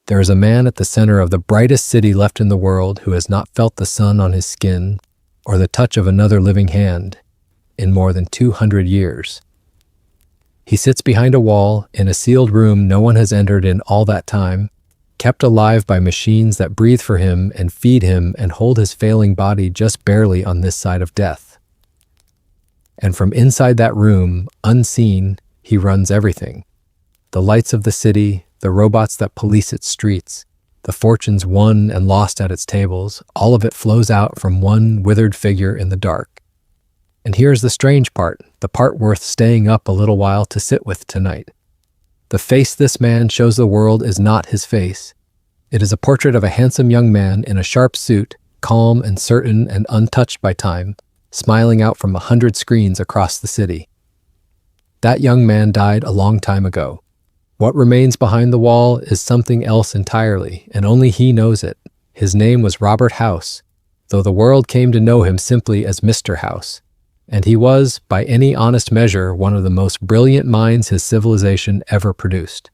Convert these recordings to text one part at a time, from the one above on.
There is a man at the center of the brightest city left in the world who has not felt the sun on his skin or the touch of another living hand in more than 200 years. He sits behind a wall in a sealed room no one has entered in all that time, kept alive by machines that breathe for him and feed him and hold his failing body just barely on this side of death. And from inside that room, unseen, he runs everything. The lights of the city, the robots that police its streets, the fortunes won and lost at its tables, all of it flows out from one withered figure in the dark. And here's the strange part, the part worth staying up a little while to sit with tonight. The face this man shows the world is not his face. It is a portrait of a handsome young man in a sharp suit, calm and certain and untouched by time, smiling out from 100 screens across the city. That young man died a long time ago. What remains behind the wall is something else entirely, and only he knows it. His name was Robert House, though the world came to know him simply as Mr. House. And he was, by any honest measure, one of the most brilliant minds his civilization ever produced.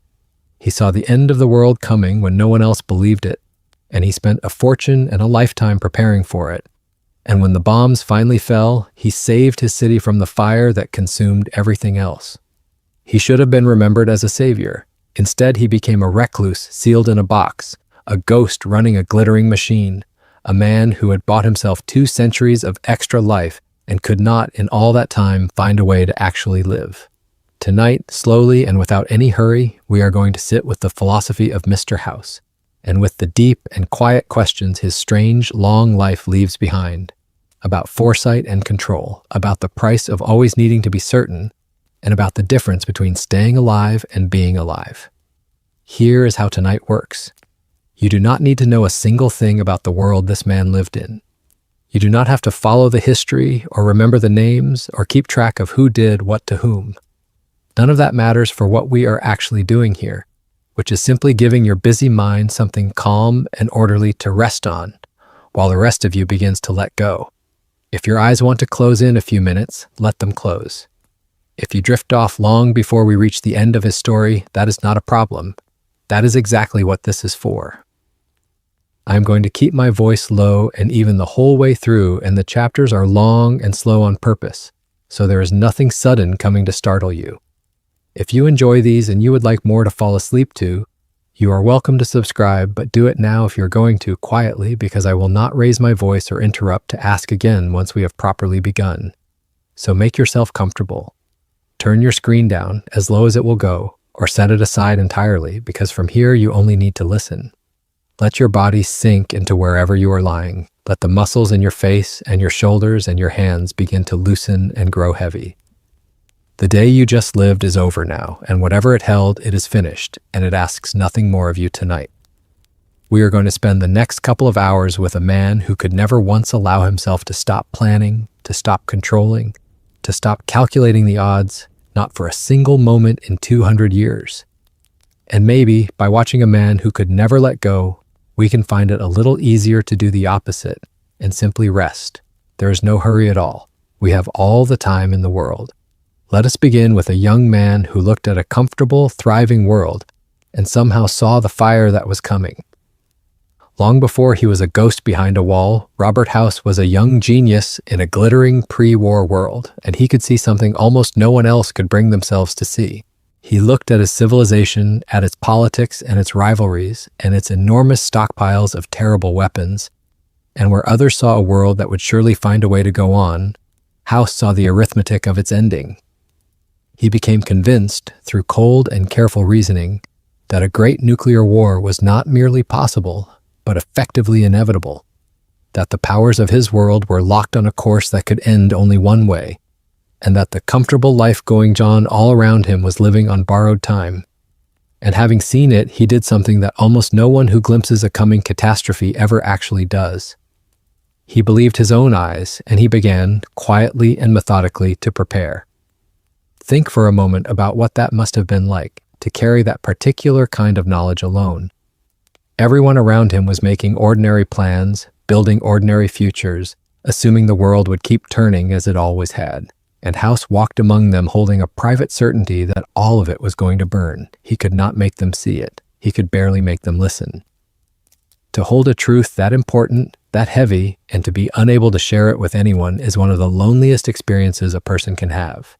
He saw the end of the world coming when no one else believed it, and he spent a fortune and a lifetime preparing for it. And when the bombs finally fell, he saved his city from the fire that consumed everything else. He should have been remembered as a savior. Instead, he became a recluse sealed in a box, a ghost running a glittering machine, a man who had bought himself 2 centuries of extra life and could not, in all that time, find a way to actually live. Tonight, slowly and without any hurry, we are going to sit with the philosophy of Mr. House, and with the deep and quiet questions his strange, long life leaves behind, about foresight and control, about the price of always needing to be certain, and about the difference between staying alive and being alive. Here is how tonight works. You do not need to know a single thing about the world this man lived in. You do not have to follow the history or remember the names or keep track of who did what to whom. None of that matters for what we are actually doing here, which is simply giving your busy mind something calm and orderly to rest on, while the rest of you begins to let go. If your eyes want to close in a few minutes, let them close. If you drift off long before we reach the end of his story, that is not a problem. That is exactly what this is for. I am going to keep my voice low and even the whole way through, and the chapters are long and slow on purpose, so there is nothing sudden coming to startle you. If you enjoy these and you would like more to fall asleep to, you are welcome to subscribe, but do it now if you're going to quietly, because I will not raise my voice or interrupt to ask again once we have properly begun. So make yourself comfortable. Turn your screen down as low as it will go, or set it aside entirely, because from here you only need to listen. Let your body sink into wherever you are lying. Let the muscles in your face and your shoulders and your hands begin to loosen and grow heavy. The day you just lived is over now, and whatever it held, it is finished, and it asks nothing more of you tonight. We are going to spend the next couple of hours with a man who could never once allow himself to stop planning, to stop controlling, to stop calculating the odds, not for a single moment in 200 years. And maybe, by watching a man who could never let go, we can find it a little easier to do the opposite and simply rest. There is no hurry at all. We have all the time in the world. Let us begin with a young man who looked at a comfortable, thriving world and somehow saw the fire that was coming. Long before he was a ghost behind a wall, Robert House was a young genius in a glittering pre-war world, and he could see something almost no one else could bring themselves to see. He looked at his civilization, at its politics and its rivalries, and its enormous stockpiles of terrible weapons, and where others saw a world that would surely find a way to go on, House saw the arithmetic of its ending. He became convinced, through cold and careful reasoning, that a great nuclear war was not merely possible, but effectively inevitable, that the powers of his world were locked on a course that could end only one way, and that the comfortable life going on all around him was living on borrowed time. And having seen it, he did something that almost no one who glimpses a coming catastrophe ever actually does. He believed his own eyes, and he began, quietly and methodically, to prepare. Think for a moment about what that must have been like, to carry that particular kind of knowledge alone. Everyone around him was making ordinary plans, building ordinary futures, assuming the world would keep turning as it always had. And House walked among them holding a private certainty that all of it was going to burn. He could not make them see it. he could barely make them listen. To hold a truth that important, that heavy, and to be unable to share it with anyone is one of the loneliest experiences a person can have.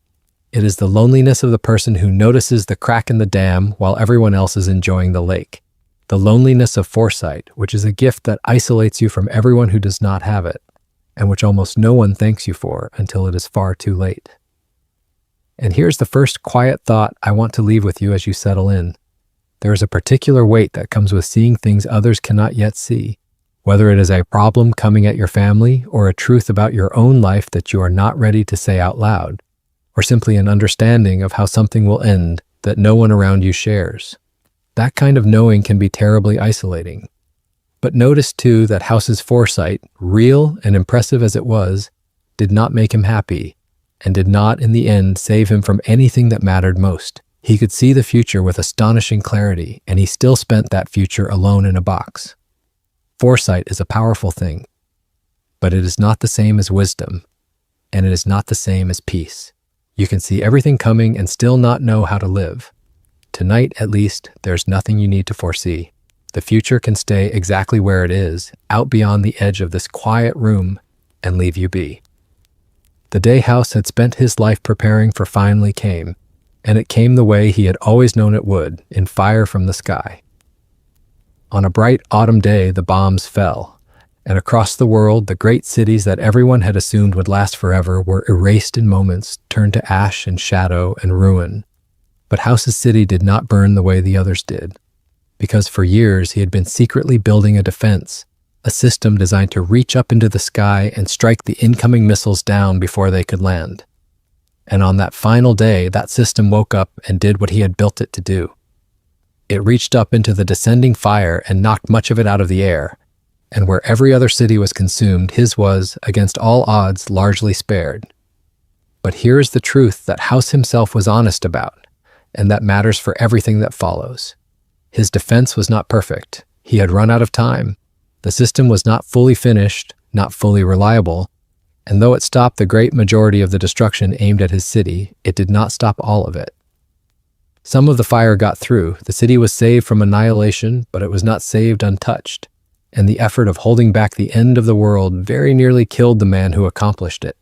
It is the loneliness of the person who notices the crack in the dam while everyone else is enjoying the lake. The loneliness of foresight, which is a gift that isolates you from everyone who does not have it, and which almost no one thanks you for until it is far too late. And here's the first quiet thought I want to leave with you as you settle in. There is a particular weight that comes with seeing things others cannot yet see, whether it is a problem coming at your family or a truth about your own life that you are not ready to say out loud, or simply an understanding of how something will end that no one around you shares. That kind of knowing can be terribly isolating. But notice too that House's foresight, real and impressive as it was, did not make him happy, and did not in the end save him from anything that mattered most. He could see the future with astonishing clarity, and he still spent that future alone in a box. Foresight is a powerful thing, but it is not the same as wisdom, and it is not the same as peace. You can see everything coming and still not know how to live. Tonight, at least, there's nothing you need to foresee. The future can stay exactly where it is, out beyond the edge of this quiet room, and leave you be. The day House had spent his life preparing for finally came, and it came the way he had always known it would, in fire from the sky. On a bright autumn day, the bombs fell, and across the world, the great cities that everyone had assumed would last forever were erased in moments, turned to ash and shadow and ruin. But House's city did not burn the way the others did, because for years he had been secretly building a defense, a system designed to reach up into the sky and strike the incoming missiles down before they could land. And on that final day, that system woke up and did what he had built it to do. It reached up into the descending fire and knocked much of it out of the air, and where every other city was consumed, his was, against all odds, largely spared. But here is the truth that House himself was honest about, and that matters for everything that follows. His defense was not perfect. He had run out of time. The system was not fully finished, not fully reliable, and though it stopped the great majority of the destruction aimed at his city, it did not stop all of it. Some of the fire got through. The city was saved from annihilation, but it was not saved untouched, and the effort of holding back the end of the world very nearly killed the man who accomplished it.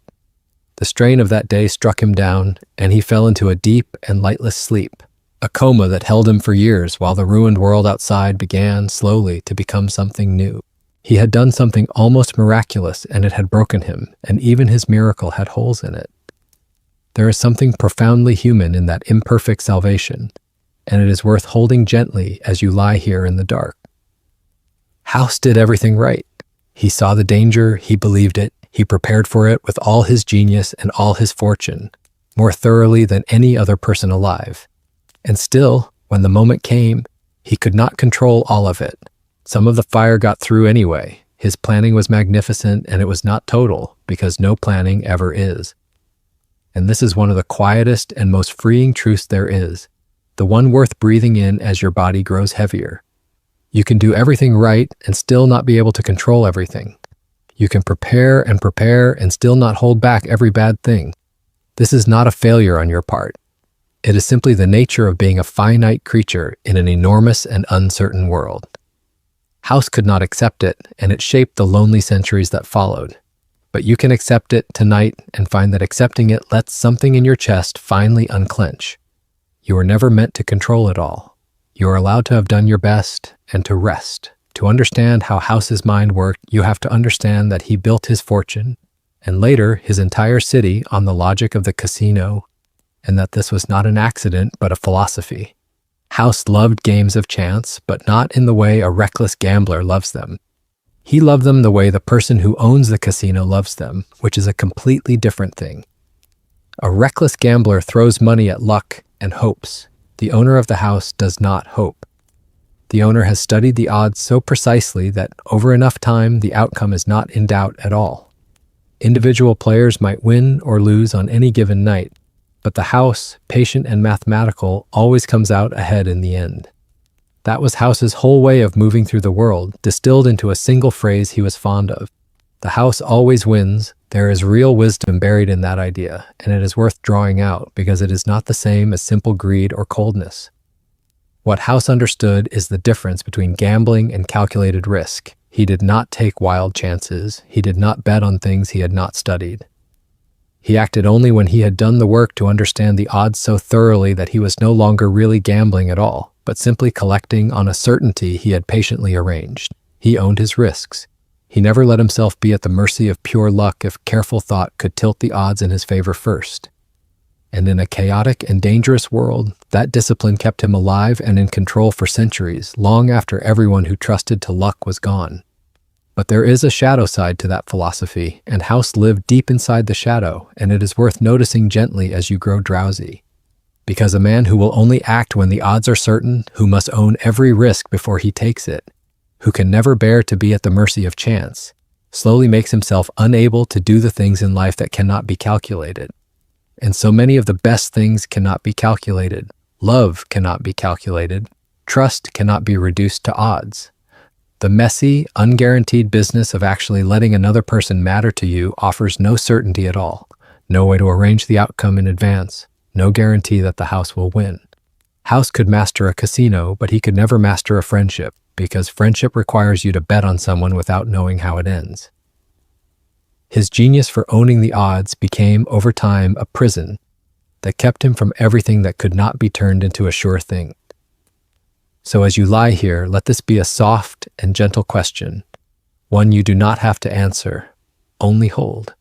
The strain of that day struck him down, and he fell into a deep and lightless sleep, a coma that held him for years while the ruined world outside began slowly to become something new. He had done something almost miraculous, and it had broken him, and even his miracle had holes in it. There is something profoundly human in that imperfect salvation, and it is worth holding gently as you lie here in the dark. House did everything right. He saw the danger, he believed it, he prepared for it with all his genius and all his fortune, more thoroughly than any other person alive. And still, when the moment came, he could not control all of it. Some of the fire got through anyway. His planning was magnificent, and it was not total, because no planning ever is. And this is one of the quietest and most freeing truths there is, the one worth breathing in as your body grows heavier. You can do everything right and still not be able to control everything. You can prepare and still not hold back every bad thing. This is not a failure on your part. It is simply the nature of being a finite creature in an enormous and uncertain world. House could not accept it, and it shaped the lonely centuries that followed. But you can accept it tonight and find that accepting it lets something in your chest finally unclench. You were never meant to control it all. You are allowed to have done your best and to rest. To understand how House's mind worked, you have to understand that he built his fortune, and later his entire city, on the logic of the casino, and that this was not an accident but a philosophy. House loved games of chance, but not in the way a reckless gambler loves them. He loved them the way the person who owns the casino loves them, which is a completely different thing. A reckless gambler throws money at luck and hopes. The owner of the house does not hope. The owner has studied the odds so precisely that over enough time, the outcome is not in doubt at all. Individual players might win or lose on any given night, but the house, patient and mathematical, always comes out ahead in the end. That was House's whole way of moving through the world, distilled into a single phrase he was fond of. The house always wins. There is real wisdom buried in that idea, and it is worth drawing out because it is not the same as simple greed or coldness. What House understood is the difference between gambling and calculated risk. He did not take wild chances. He did not bet on things he had not studied. He acted only when he had done the work to understand the odds so thoroughly that he was no longer really gambling at all, but simply collecting on a certainty he had patiently arranged. He owned his risks. He never let himself be at the mercy of pure luck if careful thought could tilt the odds in his favor first. And in a chaotic and dangerous world, that discipline kept him alive and in control for centuries, long after everyone who trusted to luck was gone. But there is a shadow side to that philosophy, and House lived deep inside the shadow, and it is worth noticing gently as you grow drowsy. Because a man who will only act when the odds are certain, who must own every risk before he takes it, who can never bear to be at the mercy of chance, slowly makes himself unable to do the things in life that cannot be calculated. And so many of the best things cannot be calculated. Love cannot be calculated. Trust cannot be reduced to odds. The messy, unguaranteed business of actually letting another person matter to you offers no certainty at all, no way to arrange the outcome in advance, no guarantee that the house will win. House could master a casino, but he could never master a friendship, because friendship requires you to bet on someone without knowing how it ends. His genius for owning the odds became, over time, a prison that kept him from everything that could not be turned into a sure thing. So as you lie here, let this be a soft and gentle question, one you do not have to answer, only hold.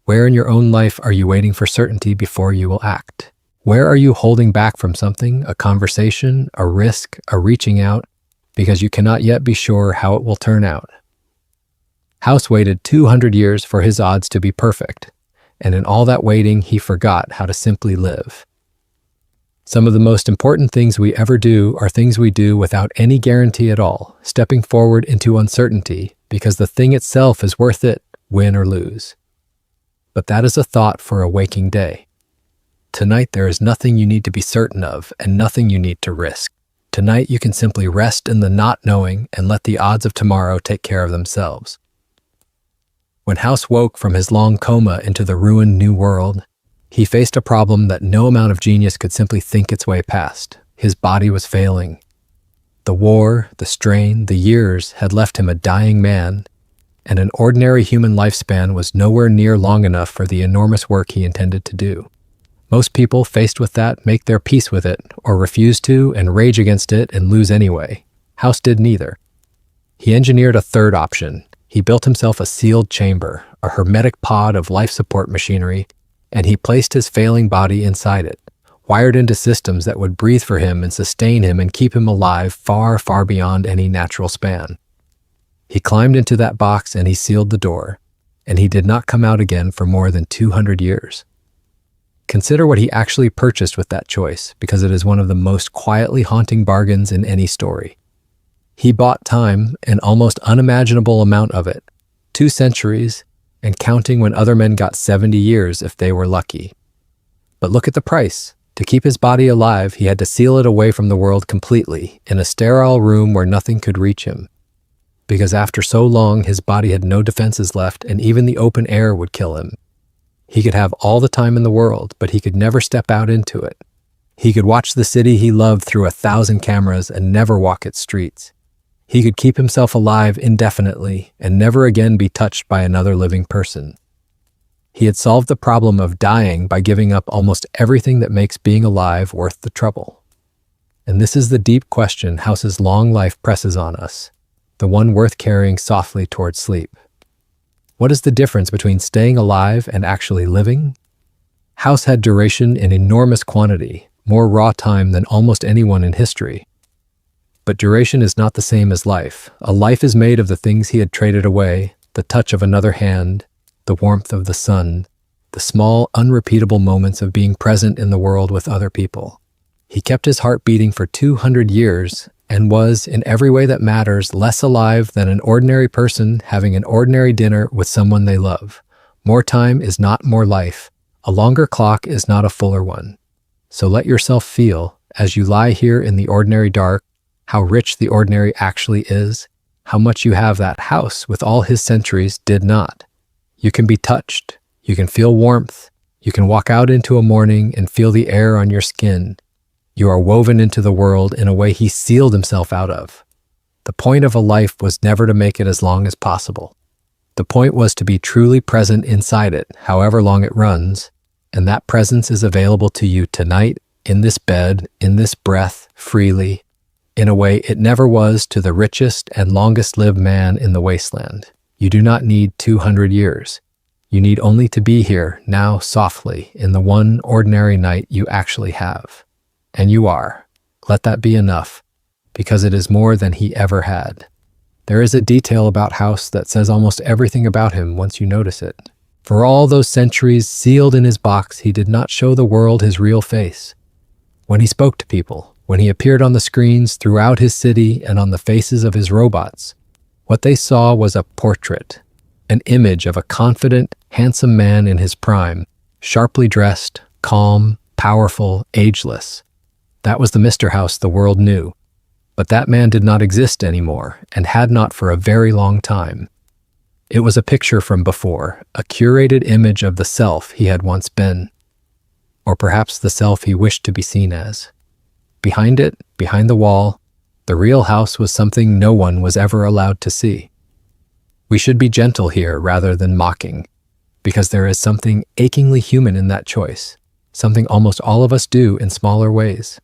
Where in your own life are you waiting for certainty before you will act? Where are you holding back from something, a conversation, a risk, a reaching out, because you cannot yet be sure how it will turn out? House waited 200 years for his odds to be perfect, and in all that waiting, he forgot how to simply live. Some of the most important things we ever do are things we do without any guarantee at all, stepping forward into uncertainty because the thing itself is worth it, win or lose. But that is a thought for a waking day. Tonight there is nothing you need to be certain of and nothing you need to risk. Tonight you can simply rest in the not knowing and let the odds of tomorrow take care of themselves. When House woke from his long coma into the ruined new world, he faced a problem that no amount of genius could simply think its way past. His body was failing. The war, the strain, the years had left him a dying man, and an ordinary human lifespan was nowhere near long enough for the enormous work he intended to do. Most people, faced with that, make their peace with it, or refuse to and rage against it and lose anyway. House did neither. He engineered a third option. He built himself a sealed chamber, a hermetic pod of life support machinery, and he placed his failing body inside it, wired into systems that would breathe for him and sustain him and keep him alive far, far beyond any natural span. He climbed into that box and he sealed the door, and he did not come out again for more than 200 years. Consider what he actually purchased with that choice, because it is one of the most quietly haunting bargains in any story. He bought time, an almost unimaginable amount of it, 2 centuries, and counting when other men got 70 years if they were lucky. But look at the price. To keep his body alive, he had to seal it away from the world completely, in a sterile room where nothing could reach him. Because after so long, his body had no defenses left, and even the open air would kill him. He could have all the time in the world, but he could never step out into it. He could watch the city he loved through 1,000 cameras and never walk its streets. He could keep himself alive indefinitely and never again be touched by another living person. He had solved the problem of dying by giving up almost everything that makes being alive worth the trouble. And this is the deep question House's long life presses on us, the one worth carrying softly towards sleep. What is the difference between staying alive and actually living? House had duration in enormous quantity, more raw time than almost anyone in history. But duration is not the same as life. A life is made of the things he had traded away, the touch of another hand, the warmth of the sun, the small, unrepeatable moments of being present in the world with other people. He kept his heart beating for 200 years and was, in every way that matters, less alive than an ordinary person having an ordinary dinner with someone they love. More time is not more life. A longer clock is not a fuller one. So let yourself feel, as you lie here in the ordinary dark, how rich the ordinary actually is, how much you have that House with all his centuries did not. You can be touched, you can feel warmth, you can walk out into a morning and feel the air on your skin. You are woven into the world in a way he sealed himself out of. The point of a life was never to make it as long as possible. The point was to be truly present inside it, however long it runs, and that presence is available to you tonight, in this bed, in this breath, freely, in a way it never was to the richest and longest-lived man in the wasteland. You do not need 200 years. You need only to be here, now softly, in the one ordinary night you actually have. And you are. Let that be enough, because it is more than he ever had. There is a detail about House that says almost everything about him once you notice it. For all those centuries sealed in his box, he did not show the world his real face. When he spoke to people, when he appeared on the screens throughout his city and on the faces of his robots, what they saw was a portrait, an image of a confident, handsome man in his prime, sharply dressed, calm, powerful, ageless. That was the Mr. House the world knew. But that man did not exist anymore, and had not for a very long time. It was a picture from before, a curated image of the self he had once been, or perhaps the self he wished to be seen as. Behind it, behind the wall, the real House was something no one was ever allowed to see. We should be gentle here rather than mocking, because there is something achingly human in that choice, something almost all of us do in smaller ways.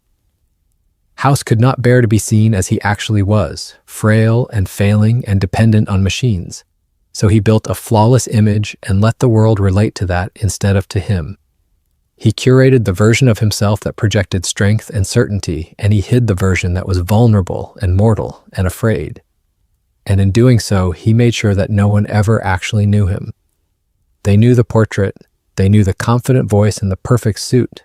House could not bear to be seen as he actually was, frail and failing and dependent on machines. So he built a flawless image and let the world relate to that instead of to him. He curated the version of himself that projected strength and certainty, and he hid the version that was vulnerable and mortal and afraid. And in doing so, he made sure that no one ever actually knew him. They knew the portrait, they knew the confident voice and the perfect suit.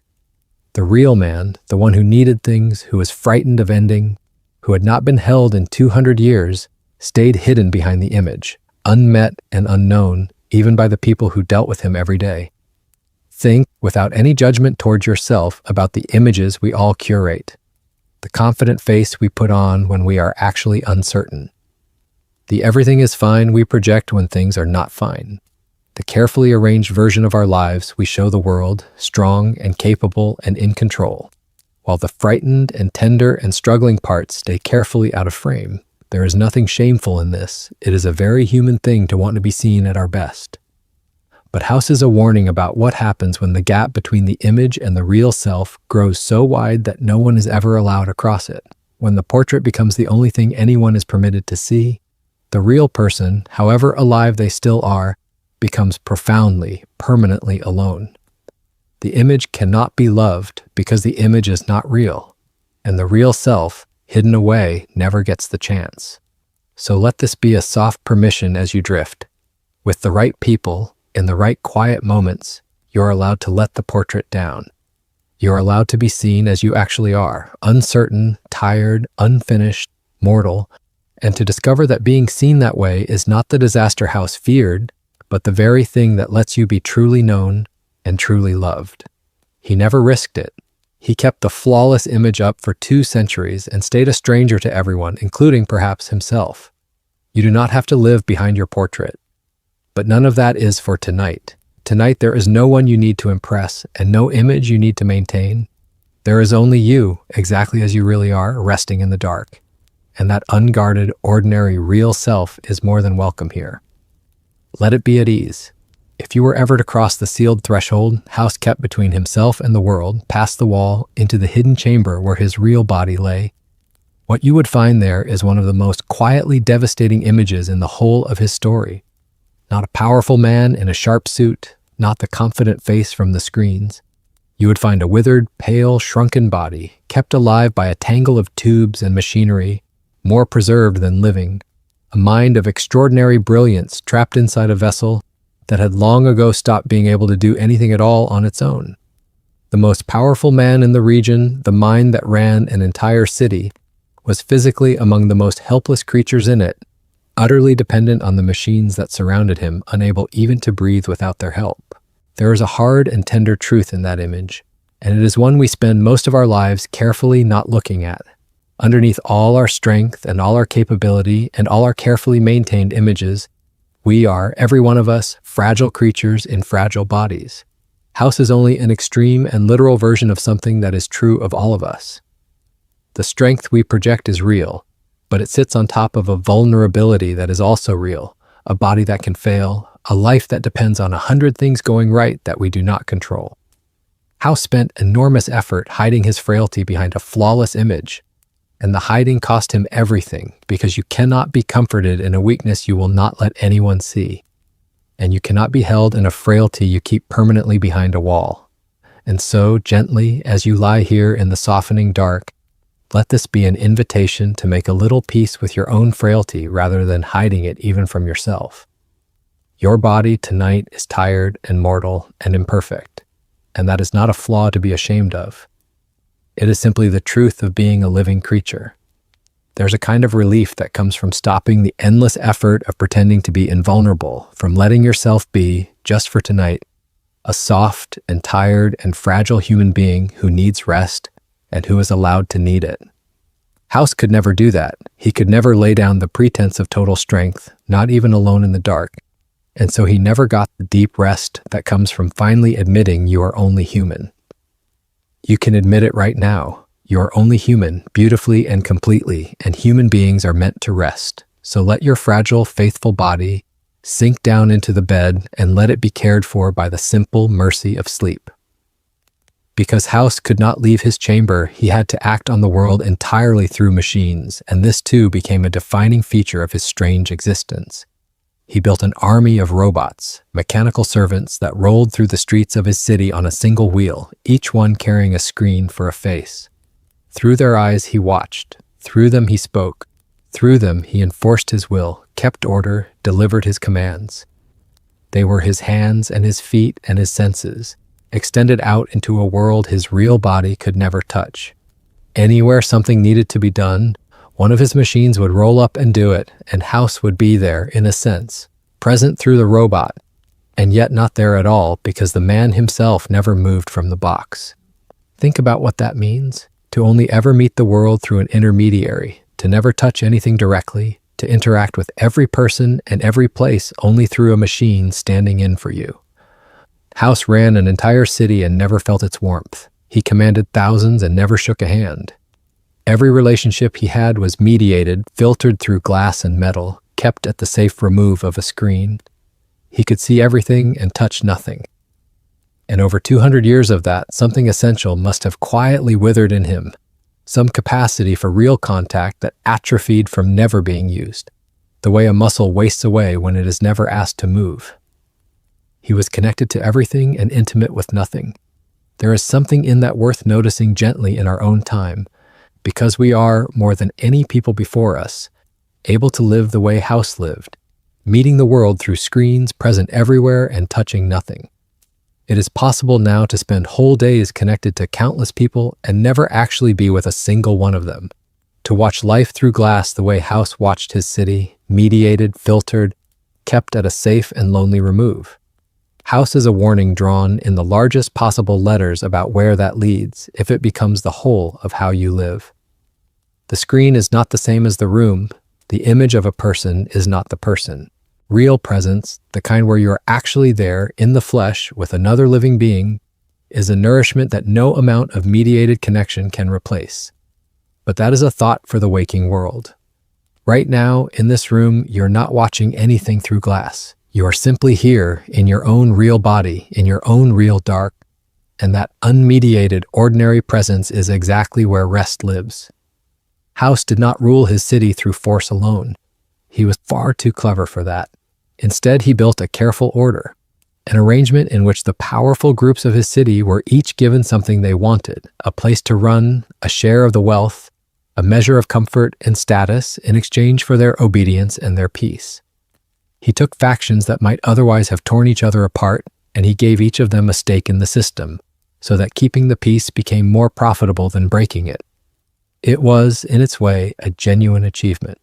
The real man, the one who needed things, who was frightened of ending, who had not been held in 200 years, stayed hidden behind the image, unmet and unknown, even by the people who dealt with him every day. Think, without any judgment towards yourself, about the images we all curate, the confident face we put on when we are actually uncertain, the everything is fine we project when things are not fine, the carefully arranged version of our lives we show the world, strong and capable and in control, while the frightened and tender and struggling parts stay carefully out of frame. There is nothing shameful in this. It is a very human thing to want to be seen at our best. But House is a warning about what happens when the gap between the image and the real self grows so wide that no one is ever allowed across it. When the portrait becomes the only thing anyone is permitted to see, the real person, however alive they still are, becomes profoundly, permanently alone. The image cannot be loved because the image is not real, and the real self, hidden away, never gets the chance. So let this be a soft permission as you drift. With the right people, in the right quiet moments, you're allowed to let the portrait down. You're allowed to be seen as you actually are, uncertain, tired, unfinished, mortal, and to discover that being seen that way is not the disaster House feared, but the very thing that lets you be truly known and truly loved. He never risked it. He kept the flawless image up for 2 centuries and stayed a stranger to everyone, including perhaps himself. You do not have to live behind your portrait. But none of that is for tonight. Tonight there is no one you need to impress and no image you need to maintain. There is only you, exactly as you really are, resting in the dark. And that unguarded, ordinary, real self is more than welcome here. Let it be at ease. If you were ever to cross the sealed threshold House kept between himself and the world, past the wall, into the hidden chamber where his real body lay, what you would find there is one of the most quietly devastating images in the whole of his story. Not a powerful man in a sharp suit, not the confident face from the screens. You would find a withered, pale, shrunken body, kept alive by a tangle of tubes and machinery, more preserved than living, a mind of extraordinary brilliance trapped inside a vessel that had long ago stopped being able to do anything at all on its own. The most powerful man in the region, the mind that ran an entire city, was physically among the most helpless creatures in it, utterly dependent on the machines that surrounded him, unable even to breathe without their help. There is a hard and tender truth in that image, and it is one we spend most of our lives carefully not looking at. Underneath all our strength and all our capability and all our carefully maintained images, we are, every one of us, fragile creatures in fragile bodies. House is only an extreme and literal version of something that is true of all of us. The strength we project is real, but it sits on top of a vulnerability that is also real, a body that can fail, a life that depends on 100 things going right that we do not control. House spent enormous effort hiding his frailty behind a flawless image, and the hiding cost him everything because you cannot be comforted in a weakness you will not let anyone see, and you cannot be held in a frailty you keep permanently behind a wall. And so, gently, as you lie here in the softening dark, let this be an invitation to make a little peace with your own frailty rather than hiding it even from yourself. Your body tonight is tired and mortal and imperfect, and that is not a flaw to be ashamed of. It is simply the truth of being a living creature. There's a kind of relief that comes from stopping the endless effort of pretending to be invulnerable, from letting yourself be, just for tonight, a soft and tired and fragile human being who needs rest and who is allowed to need it. House could never do that. He could never lay down the pretense of total strength, not even alone in the dark. And so he never got the deep rest that comes from finally admitting you are only human. You can admit it right now. You are only human, beautifully and completely, and human beings are meant to rest. So let your fragile, faithful body sink down into the bed and let it be cared for by the simple mercy of sleep. Because House could not leave his chamber, he had to act on the world entirely through machines, and this too became a defining feature of his strange existence. He built an army of robots, mechanical servants that rolled through the streets of his city on a single wheel, each one carrying a screen for a face. Through their eyes he watched, through them he spoke, through them he enforced his will, kept order, delivered his commands. They were his hands and his feet and his senses, extended out into a world his real body could never touch. Anywhere something needed to be done, one of his machines would roll up and do it, and House would be there, in a sense, present through the robot, and yet not there at all because the man himself never moved from the box. Think about what that means, to only ever meet the world through an intermediary, to never touch anything directly, to interact with every person and every place only through a machine standing in for you. House ran an entire city and never felt its warmth. He commanded thousands and never shook a hand. Every relationship he had was mediated, filtered through glass and metal, kept at the safe remove of a screen. He could see everything and touch nothing. And over 200 years of that, something essential must have quietly withered in him, some capacity for real contact that atrophied from never being used, the way a muscle wastes away when it is never asked to move. He was connected to everything and intimate with nothing. There is something in that worth noticing gently in our own time, because we are, more than any people before us, able to live the way House lived, meeting the world through screens present everywhere and touching nothing. It is possible now to spend whole days connected to countless people and never actually be with a single one of them, to watch life through glass the way House watched his city, mediated, filtered, kept at a safe and lonely remove. House is a warning drawn in the largest possible letters about where that leads if it becomes the whole of how you live. The screen is not the same as the room. The image of a person is not the person. Real presence, the kind where you are actually there in the flesh with another living being, is a nourishment that no amount of mediated connection can replace. But that is a thought for the waking world. Right now, in this room, you're not watching anything through glass. You are simply here in your own real body, in your own real dark, and that unmediated, ordinary presence is exactly where rest lives. House did not rule his city through force alone. He was far too clever for that. Instead, he built a careful order, an arrangement in which the powerful groups of his city were each given something they wanted, a place to run, a share of the wealth, a measure of comfort and status in exchange for their obedience and their peace. He took factions that might otherwise have torn each other apart, and he gave each of them a stake in the system, so that keeping the peace became more profitable than breaking it. It was, in its way, a genuine achievement.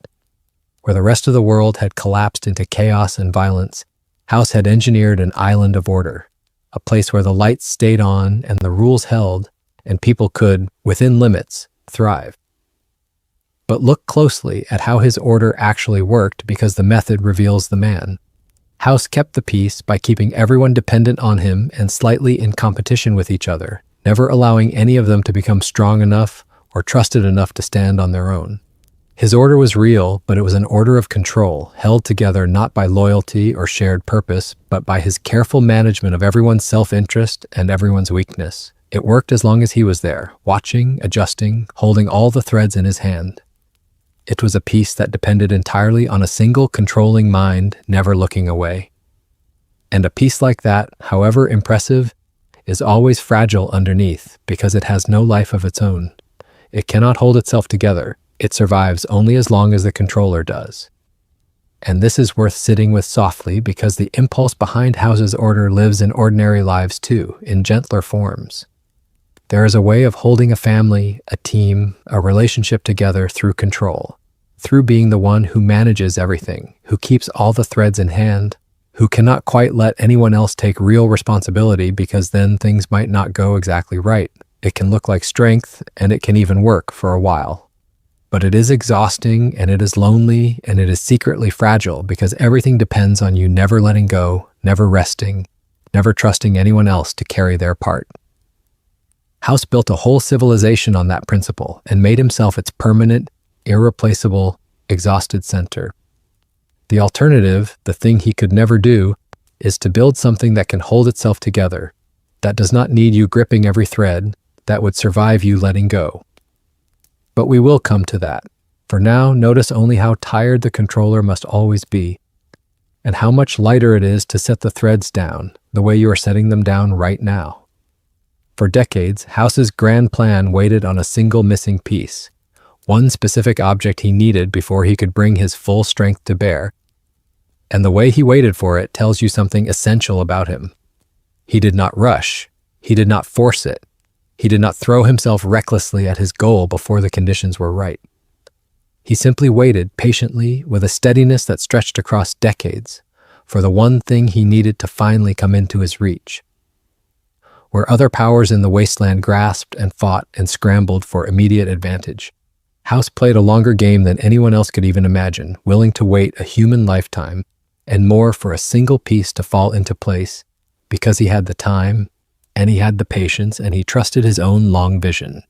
Where the rest of the world had collapsed into chaos and violence, House had engineered an island of order, a place where the lights stayed on and the rules held, and people could, within limits, thrive. But look closely at how his order actually worked because the method reveals the man. House kept the peace by keeping everyone dependent on him and slightly in competition with each other, never allowing any of them to become strong enough or trusted enough to stand on their own. His order was real, but it was an order of control, held together not by loyalty or shared purpose, but by his careful management of everyone's self-interest and everyone's weakness. It worked as long as he was there, watching, adjusting, holding all the threads in his hand. It was a peace that depended entirely on a single controlling mind, never looking away. And a peace like that, however impressive, is always fragile underneath because it has no life of its own. It cannot hold itself together. It survives only as long as the controller does. And this is worth sitting with softly because the impulse behind House's order lives in ordinary lives too, in gentler forms. There is a way of holding a family, a team, a relationship together through control, through being the one who manages everything, who keeps all the threads in hand, who cannot quite let anyone else take real responsibility because then things might not go exactly right. It can look like strength, and it can even work for a while. But it is exhausting, and it is lonely, and it is secretly fragile because everything depends on you never letting go, never resting, never trusting anyone else to carry their part. House built a whole civilization on that principle and made himself its permanent, irreplaceable, exhausted center. The alternative, the thing he could never do, is to build something that can hold itself together, that does not need you gripping every thread, that would survive you letting go. But we will come to that. For now, notice only how tired the controller must always be, and how much lighter it is to set the threads down, the way you are setting them down right now. For decades, House's grand plan waited on a single missing piece, one specific object he needed before he could bring his full strength to bear. And the way he waited for it tells you something essential about him. He did not rush. He did not force it. He did not throw himself recklessly at his goal before the conditions were right. He simply waited patiently with a steadiness that stretched across decades for the one thing he needed to finally come into his reach. Where other powers in the wasteland grasped and fought and scrambled for immediate advantage, House played a longer game than anyone else could even imagine, willing to wait a human lifetime and more for a single piece to fall into place because he had the time, and he had the patience, and he trusted his own long vision.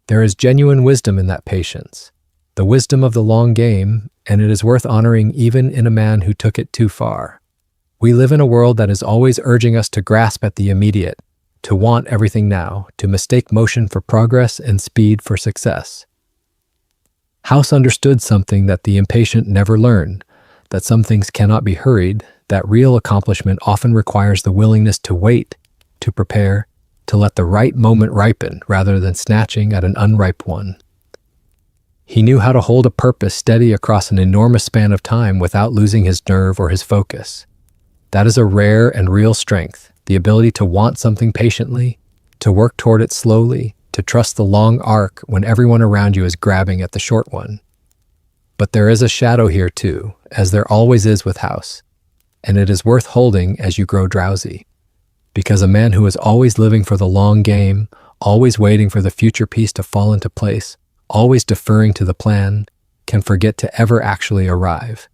There is genuine wisdom in that patience, the wisdom of the long game, and it is worth honoring even in a man who took it too far. We live in a world that is always urging us to grasp at the immediate, to want everything now, to mistake motion for progress and speed for success. House understood something that the impatient never learn, that some things cannot be hurried, that real accomplishment often requires the willingness to wait, to prepare, to let the right moment ripen rather than snatching at an unripe one. He knew how to hold a purpose steady across an enormous span of time without losing his nerve or his focus. That is a rare and real strength, the ability to want something patiently, to work toward it slowly, to trust the long arc when everyone around you is grabbing at the short one. But there is a shadow here too, as there always is with House, and it is worth holding as you grow drowsy. Because a man who is always living for the long game, always waiting for the future piece to fall into place, always deferring to the plan, can forget to ever actually arrive.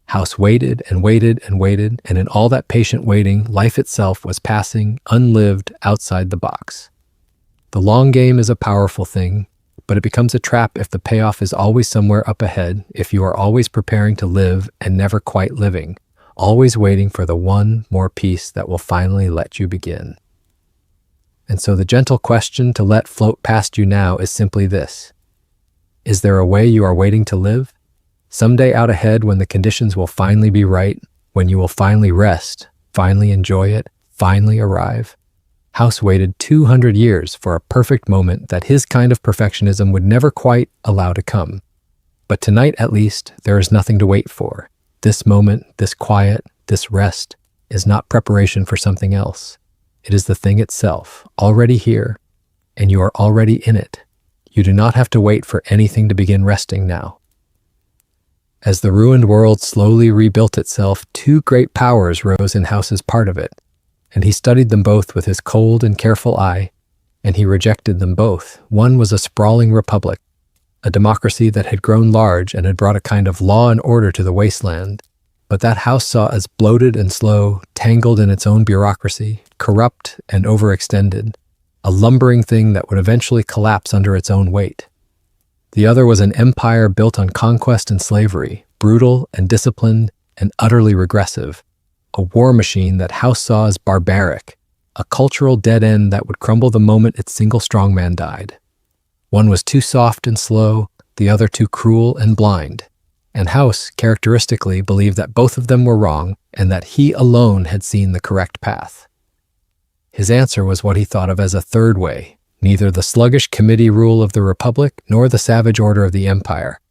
House waited and waited and waited, and in all that patient waiting, life itself was passing, unlived, outside the box. The long game is a powerful thing, but it becomes a trap if the payoff is always somewhere up ahead, if you are always preparing to live and never quite living, always waiting for the one more piece that will finally let you begin. And so the gentle question to let float past you now is simply this. Is there a way you are waiting to live? Someday out ahead when the conditions will finally be right, when you will finally rest, finally enjoy it, finally arrive? House waited 200 years for a perfect moment that his kind of perfectionism would never quite allow to come. But tonight, at least, there is nothing to wait for. This moment, this quiet, this rest, is not preparation for something else. It is the thing itself, already here, and you are already in it. You do not have to wait for anything to begin resting now. As the ruined world slowly rebuilt itself, two great powers rose in House's part of it, and he studied them both with his cold and careful eye, and he rejected them both. One was a sprawling republic, a democracy that had grown large and had brought a kind of law and order to the wasteland, but that house saw as bloated and slow, tangled in its own bureaucracy, corrupt and overextended, a lumbering thing that would eventually collapse under its own weight. The other was an empire built on conquest and slavery, brutal and disciplined and utterly regressive, a war machine that House saw as barbaric, a cultural dead end that would crumble the moment its single strongman died. One was too soft and slow, the other too cruel and blind, and House characteristically believed that both of them were wrong and that he alone had seen the correct path. His answer was what he thought of as a third way, neither the sluggish committee rule of the Republic nor the savage order of the Empire,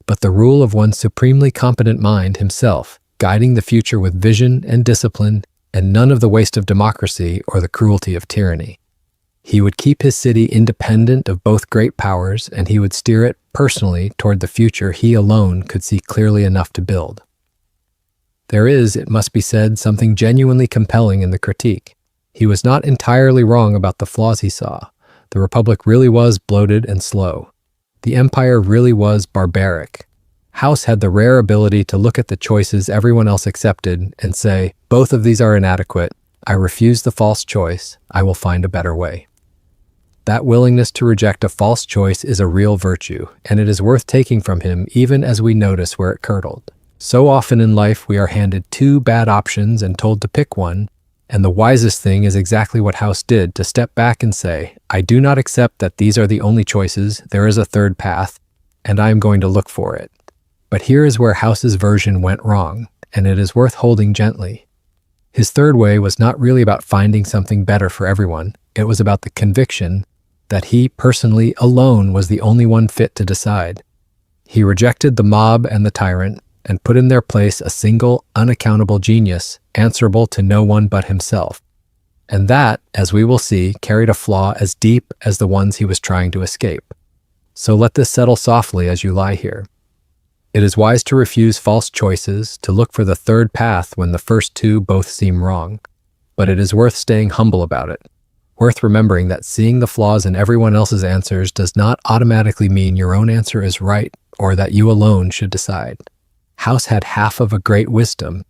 but the rule of one supremely competent mind himself, guiding the future with vision and discipline and none of the waste of democracy or the cruelty of tyranny. He would keep his city independent of both great powers, and he would steer it personally toward the future he alone could see clearly enough to build. There is, it must be said, something genuinely compelling in the critique. He was not entirely wrong about the flaws he saw. The Republic really was bloated and slow. The Empire really was barbaric. House had the rare ability to look at the choices everyone else accepted and say, both of these are inadequate. I refuse the false choice. I will find a better way. That willingness to reject a false choice is a real virtue, and it is worth taking from him even as we notice where it curdled. So often in life we are handed two bad options and told to pick one, and the wisest thing is exactly what House did, to step back and say, I do not accept that these are the only choices, there is a third path, and I am going to look for it. But here is where House's version went wrong, and it is worth holding gently. His third way was not really about finding something better for everyone. It was about the conviction that he personally alone was the only one fit to decide. He rejected the mob and the tyrant and put in their place a single, unaccountable genius, answerable to no one but himself. And that, as we will see, carried a flaw as deep as the ones he was trying to escape. So let this settle softly as you lie here. It is wise to refuse false choices, to look for the third path when the first two both seem wrong. But it is worth staying humble about it. Worth remembering that seeing the flaws in everyone else's answers does not automatically mean your own answer is right or that you alone should decide. House had half of a great wisdom.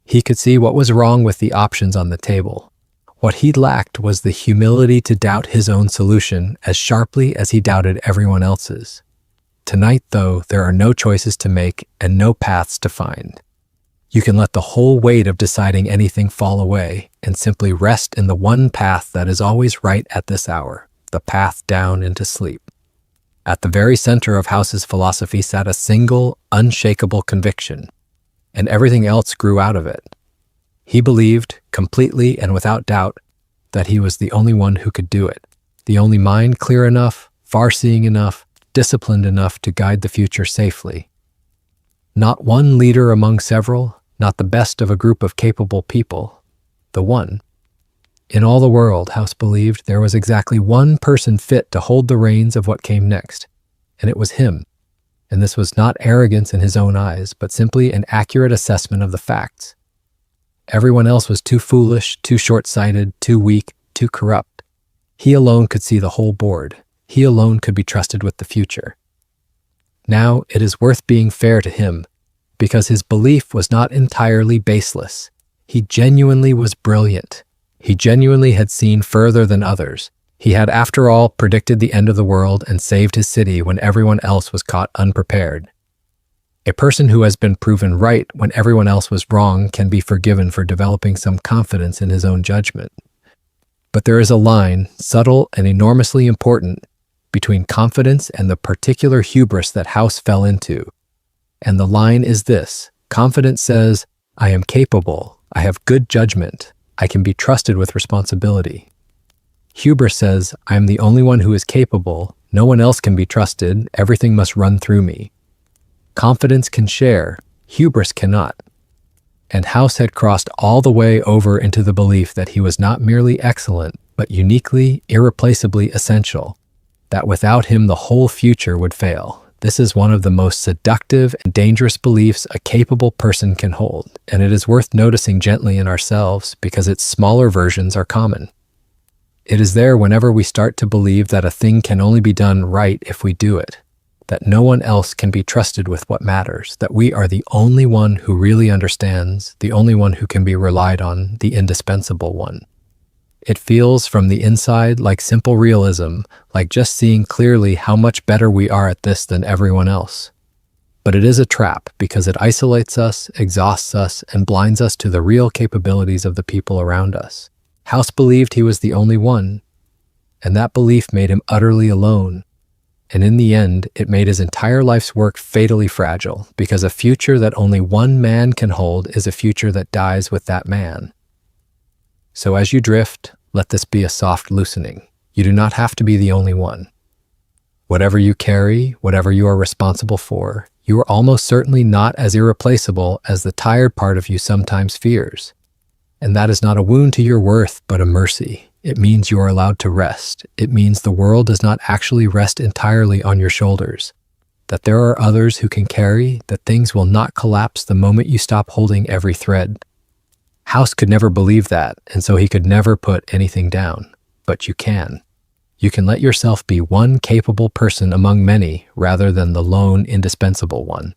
He could see what was wrong with the options on the table. What he lacked was the humility to doubt his own solution as sharply as he doubted everyone else's. Tonight, though, there are no choices to make and no paths to find. You can let the whole weight of deciding anything fall away and simply rest in the one path that is always right at this hour, the path down into sleep. At the very center of House's philosophy sat a single, unshakable conviction, and everything else grew out of it. He believed, completely and without doubt, that he was the only one who could do it, the only mind clear enough, far-seeing enough, disciplined enough to guide the future safely. Not one leader among several, not the best of a group of capable people, the one. In all the world, House believed, there was exactly one person fit to hold the reins of what came next, and it was him. And this was not arrogance in his own eyes, but simply an accurate assessment of the facts. Everyone else was too foolish, too short-sighted, too weak, too corrupt. He alone could see the whole board. He alone could be trusted with the future. Now it is worth being fair to him, because his belief was not entirely baseless. He genuinely was brilliant. He genuinely had seen further than others. He had, after all, predicted the end of the world and saved his city when everyone else was caught unprepared. A person who has been proven right when everyone else was wrong can be forgiven for developing some confidence in his own judgment. But there is a line, subtle and enormously important, between confidence and the particular hubris that House fell into. And the line is this: confidence says, I am capable, I have good judgment, I can be trusted with responsibility. Hubris says, I am the only one who is capable, no one else can be trusted, everything must run through me. Confidence can share, hubris cannot. And House had crossed all the way over into the belief that he was not merely excellent, but uniquely, irreplaceably essential, that without him the whole future would fail. This is one of the most seductive and dangerous beliefs a capable person can hold, and it is worth noticing gently in ourselves because its smaller versions are common. It is there whenever we start to believe that a thing can only be done right if we do it. that no one else can be trusted with what matters, that we are the only one who really understands, the only one who can be relied on, the indispensable one. It feels from the inside like simple realism, like just seeing clearly how much better we are at this than everyone else. But it is a trap because it isolates us, exhausts us, and blinds us to the real capabilities of the people around us. House believed he was the only one, and that belief made him utterly alone. And in the end, it made his entire life's work fatally fragile, because a future that only one man can hold is a future that dies with that man. So as you drift, let this be a soft loosening. You do not have to be the only one. Whatever you carry, whatever you are responsible for, you are almost certainly not as irreplaceable as the tired part of you sometimes fears. And that is not a wound to your worth, but a mercy. It means you are allowed to rest. It means the world does not actually rest entirely on your shoulders, that there are others who can carry, that things will not collapse the moment you stop holding every thread. House could never believe that, and so he could never put anything down. But you can. You can let yourself be one capable person among many rather than the lone, indispensable one.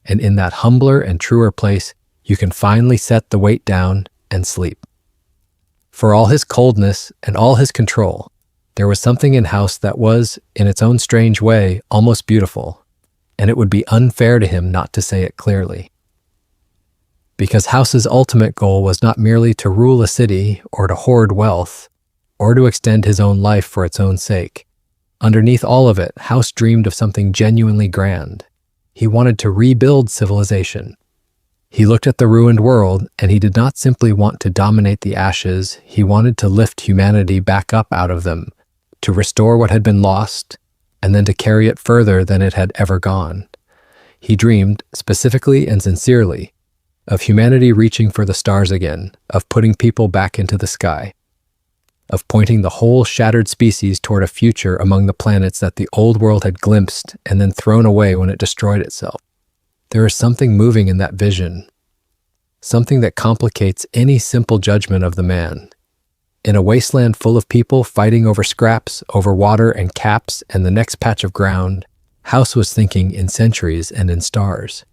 And in that humbler and truer place, you can finally set the weight down and sleep. For all his coldness and all his control, there was something in House that was, in its own strange way, almost beautiful, and it would be unfair to him not to say it clearly. Because House's ultimate goal was not merely to rule a city or to hoard wealth, or to extend his own life for its own sake. Underneath all of it, House dreamed of something genuinely grand. He wanted to rebuild civilization. He looked at the ruined world, and he did not simply want to dominate the ashes. He wanted to lift humanity back up out of them, to restore what had been lost, and then to carry it further than it had ever gone. He dreamed, specifically and sincerely, of humanity reaching for the stars again, of putting people back into the sky, of pointing the whole shattered species toward a future among the planets that the old world had glimpsed and then thrown away when it destroyed itself. There is something moving in that vision, something that complicates any simple judgment of the man. In a wasteland full of people fighting over scraps, over water and caps and the next patch of ground, House was thinking in centuries and in stars.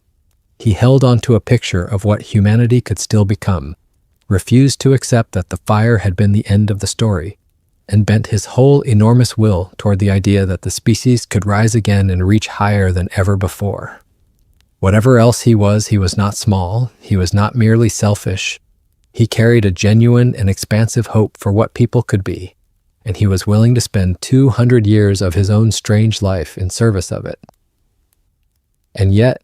He held on to a picture of what humanity could still become, refused to accept that the fire had been the end of the story, and bent his whole enormous will toward the idea that the species could rise again and reach higher than ever before. Whatever else he was not small, he was not merely selfish. He carried a genuine and expansive hope for what people could be, and he was willing to spend 200 years of his own strange life in service of it. And yet,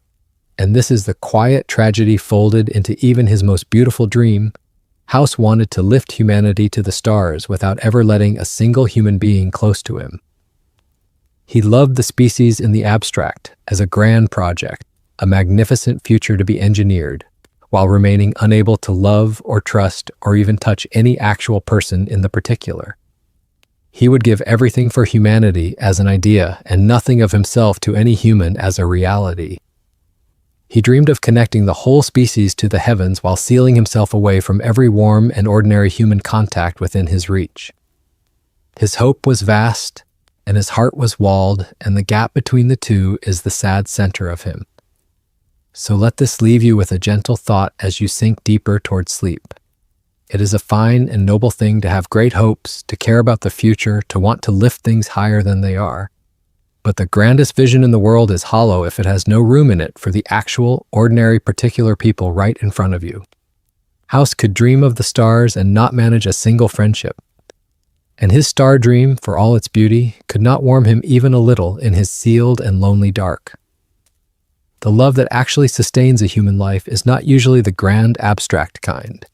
and this is the quiet tragedy folded into even his most beautiful dream, House wanted to lift humanity to the stars without ever letting a single human being close to him. He loved the species in the abstract as a grand project, a magnificent future to be engineered, while remaining unable to love or trust or even touch any actual person in the particular. He would give everything for humanity as an idea and nothing of himself to any human as a reality. He dreamed of connecting the whole species to the heavens while sealing himself away from every warm and ordinary human contact within his reach. His hope was vast, and his heart was walled, and the gap between the two is the sad center of him. So let this leave you with a gentle thought as you sink deeper toward sleep. It is a fine and noble thing to have great hopes, to care about the future, to want to lift things higher than they are. But the grandest vision in the world is hollow if it has no room in it for the actual, ordinary, particular people right in front of you. House could dream of the stars and not manage a single friendship. And his star dream, for all its beauty, could not warm him even a little in his sealed and lonely dark. The love that actually sustains a human life is not usually the grand, abstract kind.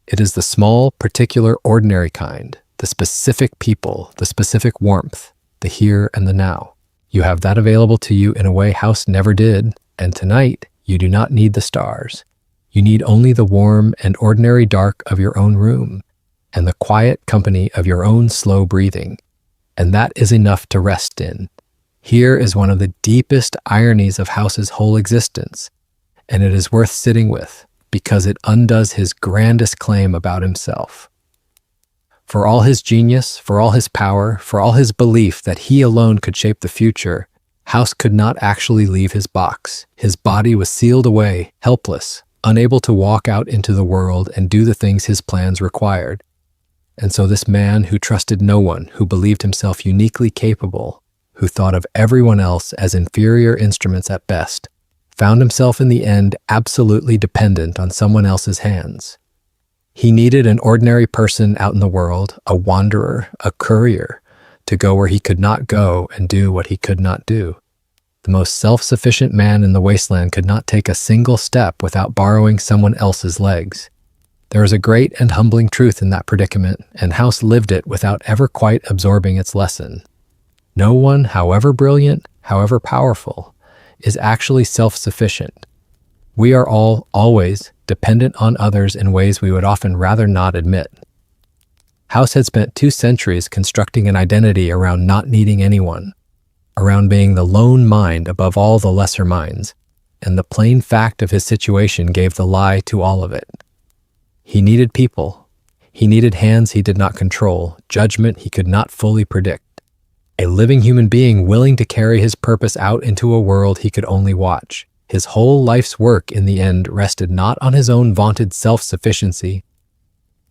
It is the small, particular, ordinary kind, the specific people, the specific warmth, the here and the now. You have that available to you in a way House never did, and tonight you do not need the stars. You need only the warm and ordinary dark of your own room, and the quiet company of your own slow breathing, and that is enough to rest in. Here is one of the deepest ironies of House's whole existence, and it is worth sitting with, because it undoes his grandest claim about himself. For all his genius, for all his power, for all his belief that he alone could shape the future, House could not actually leave his box. His body was sealed away, helpless, unable to walk out into the world and do the things his plans required. And so this man who trusted no one, who believed himself uniquely capable, who thought of everyone else as inferior instruments at best, found himself in the end absolutely dependent on someone else's hands. He needed an ordinary person out in the world, a wanderer, a courier, to go where he could not go and do what he could not do. The most self-sufficient man in the wasteland could not take a single step without borrowing someone else's legs. There is a great and humbling truth in that predicament, and House lived it without ever quite absorbing its lesson. No one, however brilliant, however powerful, is actually self-sufficient. We are all, always, dependent on others in ways we would often rather not admit. House had spent 2 centuries constructing an identity around not needing anyone, around being the lone mind above all the lesser minds, and the plain fact of his situation gave the lie to all of it. He needed people. He needed hands he did not control, judgment he could not fully predict, a living human being willing to carry his purpose out into a world he could only watch. His whole life's work in the end rested not on his own vaunted self-sufficiency,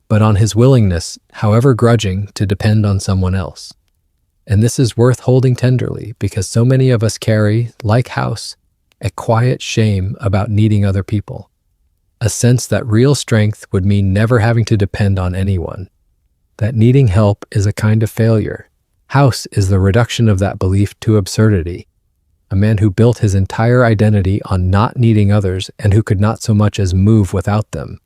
but on his willingness, however grudging, to depend on someone else. And this is worth holding tenderly because so many of us carry, like House, a quiet shame about needing other people, a sense that real strength would mean never having to depend on anyone, that needing help is a kind of failure. House is the reduction of that belief to absurdity. A man who built his entire identity on not needing others and who could not so much as move without them.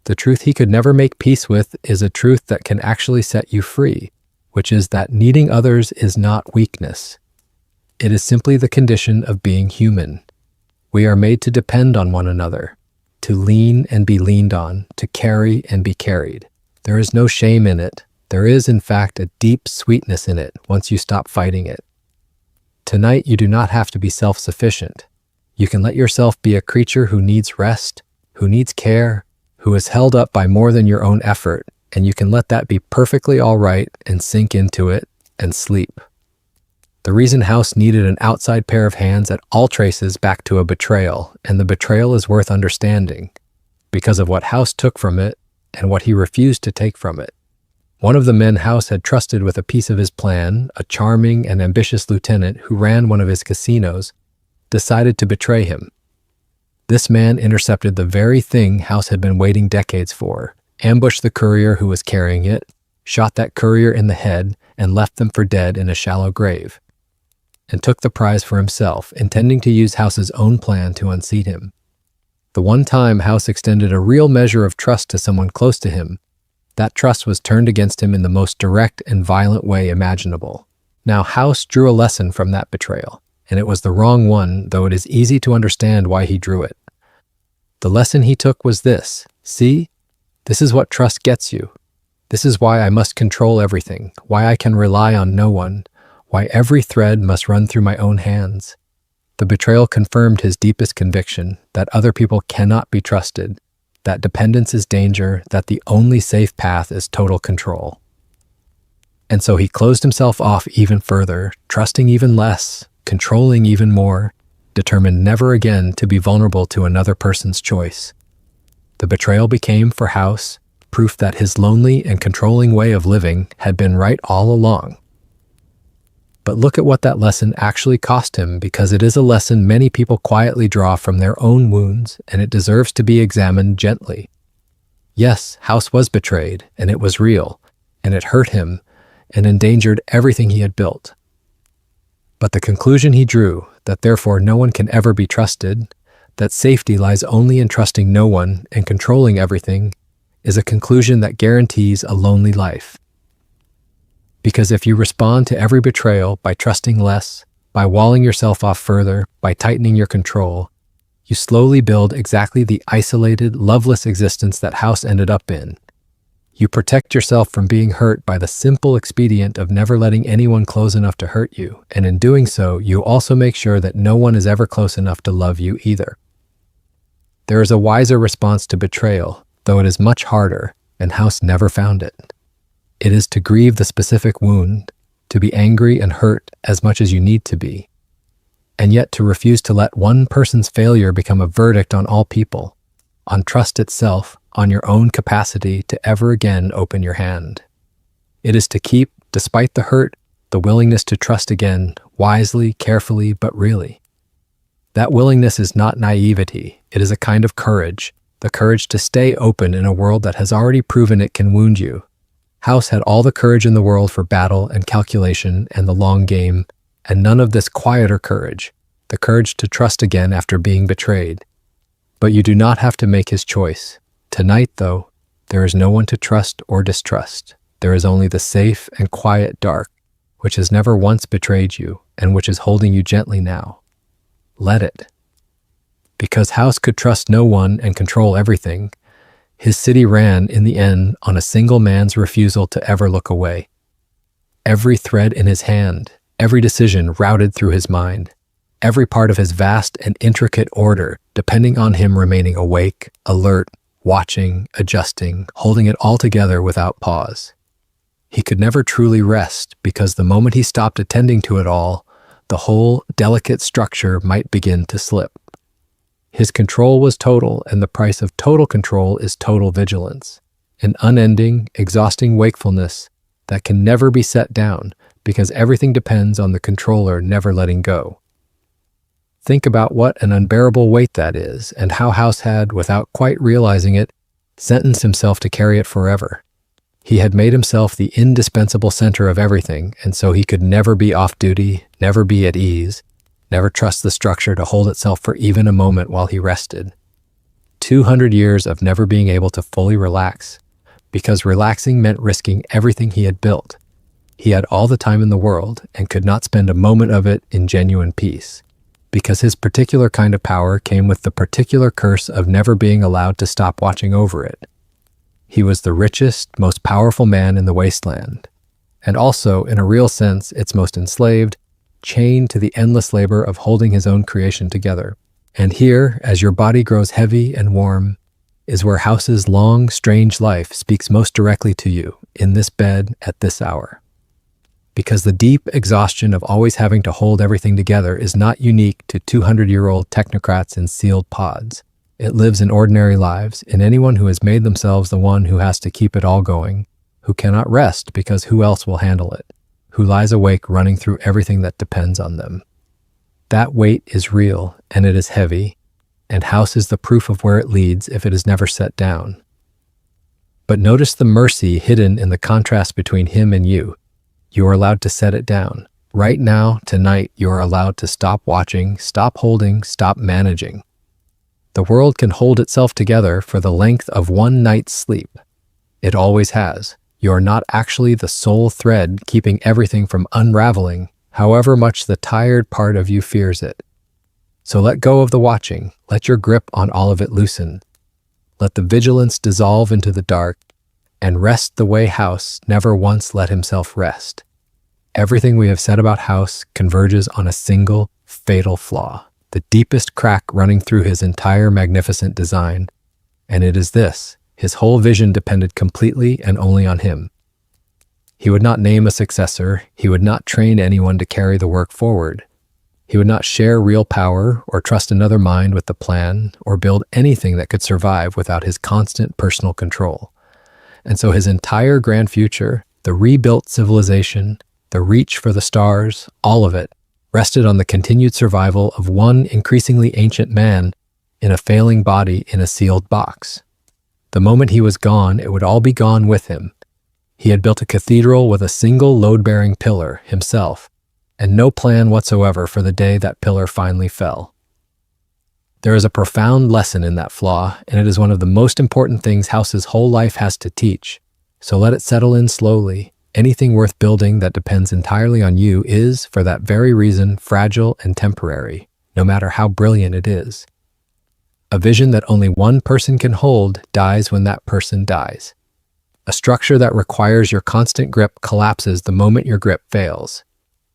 The truth he could never make peace with is a truth that can actually set you free, which is that needing others is not weakness. It is simply the condition of being human. We are made to depend on one another, to lean and be leaned on, to carry and be carried. There is no shame in it. There is, in fact, a deep sweetness in it once you stop fighting it. Tonight, you do not have to be self-sufficient. You can let yourself be a creature who needs rest, who needs care, who is held up by more than your own effort, and you can let that be perfectly all right and sink into it and sleep. The reason House needed an outside pair of hands at all traces back to a betrayal, and the betrayal is worth understanding, because of what House took from it and what he refused to take from it. One of the men House had trusted with a piece of his plan, a charming and ambitious lieutenant who ran one of his casinos, decided to betray him. This man intercepted the very thing House had been waiting decades for, ambushed the courier who was carrying it, shot that courier in the head, and left them for dead in a shallow grave, and took the prize for himself, intending to use House's own plan to unseat him. The one time House extended a real measure of trust to someone close to him, that trust was turned against him in the most direct and violent way imaginable. Now House drew a lesson from that betrayal, and it was the wrong one, though it is easy to understand why he drew it. The lesson he took was this: see, this is what trust gets you. This is why I must control everything, why I can rely on no one, why every thread must run through my own hands. The betrayal confirmed his deepest conviction that other people cannot be trusted, that dependence is danger, that the only safe path is total control. And so he closed himself off even further, trusting even less, controlling even more, determined never again to be vulnerable to another person's choice. The betrayal became, for House, proof that his lonely and controlling way of living had been right all along. But look at what that lesson actually cost him, because it is a lesson many people quietly draw from their own wounds, and it deserves to be examined gently. Yes, House was betrayed, and it was real, and it hurt him, and endangered everything he had built. But the conclusion he drew, that therefore no one can ever be trusted, that safety lies only in trusting no one and controlling everything, is a conclusion that guarantees a lonely life. Because if you respond to every betrayal by trusting less, by walling yourself off further, by tightening your control, you slowly build exactly the isolated, loveless existence that House ended up in. You protect yourself from being hurt by the simple expedient of never letting anyone close enough to hurt you, and in doing so, you also make sure that no one is ever close enough to love you either. There is a wiser response to betrayal, though it is much harder, and House never found it. It is to grieve the specific wound, to be angry and hurt as much as you need to be, and yet to refuse to let one person's failure become a verdict on all people, on trust itself, on your own capacity to ever again open your hand. It is to keep, despite the hurt, the willingness to trust again, wisely, carefully, but really. That willingness is not naivety, it is a kind of courage, the courage to stay open in a world that has already proven it can wound you. House had all the courage in the world for battle and calculation and the long game, and none of this quieter courage, the courage to trust again after being betrayed. But you do not have to make his choice. Tonight, though, there is no one to trust or distrust. There is only the safe and quiet dark, which has never once betrayed you and which is holding you gently now. Let it. Because House could trust no one and control everything, his city ran, in the end, on a single man's refusal to ever look away. Every thread in his hand, every decision routed through his mind, every part of his vast and intricate order depending on him remaining awake, alert, watching, adjusting, holding it all together without pause. He could never truly rest because the moment he stopped attending to it all, the whole delicate structure might begin to slip. His control was total, and the price of total control is total vigilance, an unending, exhausting wakefulness that can never be set down because everything depends on the controller never letting go. Think about what an unbearable weight that is, and how House had, without quite realizing it, sentenced himself to carry it forever. He had made himself the indispensable center of everything, and so he could never be off-duty, never be at ease, never trust the structure to hold itself for even a moment while he rested. 200 years of never being able to fully relax, because relaxing meant risking everything he had built. He had all the time in the world and could not spend a moment of it in genuine peace, because his particular kind of power came with the particular curse of never being allowed to stop watching over it. He was the richest, most powerful man in the wasteland, and also, in a real sense, its most enslaved, chained to the endless labor of holding his own creation together. And here, as your body grows heavy and warm, is where House's long, strange life speaks most directly to you, in this bed, at this hour. Because the deep exhaustion of always having to hold everything together is not unique to 200-year-old technocrats in sealed pods. It lives in ordinary lives, in anyone who has made themselves the one who has to keep it all going, who cannot rest because who else will handle it, who lies awake running through everything that depends on them. That weight is real, and it is heavy, and House is the proof of where it leads if it is never set down. But notice the mercy hidden in the contrast between him and you. You are allowed to set it down. Right now, tonight, you are allowed to stop watching, stop holding, stop managing. The world can hold itself together for the length of one night's sleep. It always has. You are not actually the sole thread keeping everything from unraveling, however much the tired part of you fears it. So let go of the watching. Let your grip on all of it loosen. Let the vigilance dissolve into the dark, and rest the way House never once let himself rest. Everything we have said about House converges on a single, fatal flaw, the deepest crack running through his entire magnificent design, and it is this: his whole vision depended completely and only on him. He would not name a successor, he would not train anyone to carry the work forward. He would not share real power or trust another mind with the plan or build anything that could survive without his constant personal control. And so his entire grand future, the rebuilt civilization, the reach for the stars, all of it, rested on the continued survival of one increasingly ancient man in a failing body in a sealed box. The moment he was gone, it would all be gone with him. He had built a cathedral with a single load-bearing pillar, himself, and no plan whatsoever for the day that pillar finally fell. There is a profound lesson in that flaw, and it is one of the most important things House's whole life has to teach. So let it settle in slowly. Anything worth building that depends entirely on you is, for that very reason, fragile and temporary, no matter how brilliant it is. A vision that only one person can hold dies when that person dies. A structure that requires your constant grip collapses the moment your grip fails.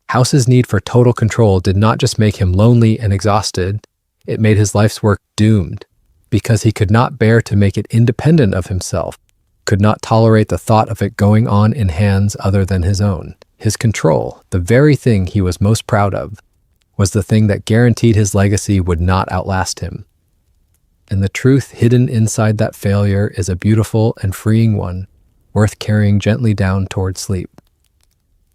House's need for total control did not just make him lonely and exhausted, it made his life's work doomed, because he could not bear to make it independent of himself, could not tolerate the thought of it going on in hands other than his own. His control, the very thing he was most proud of, was the thing that guaranteed his legacy would not outlast him. And the truth hidden inside that failure is a beautiful and freeing one, worth carrying gently down toward sleep.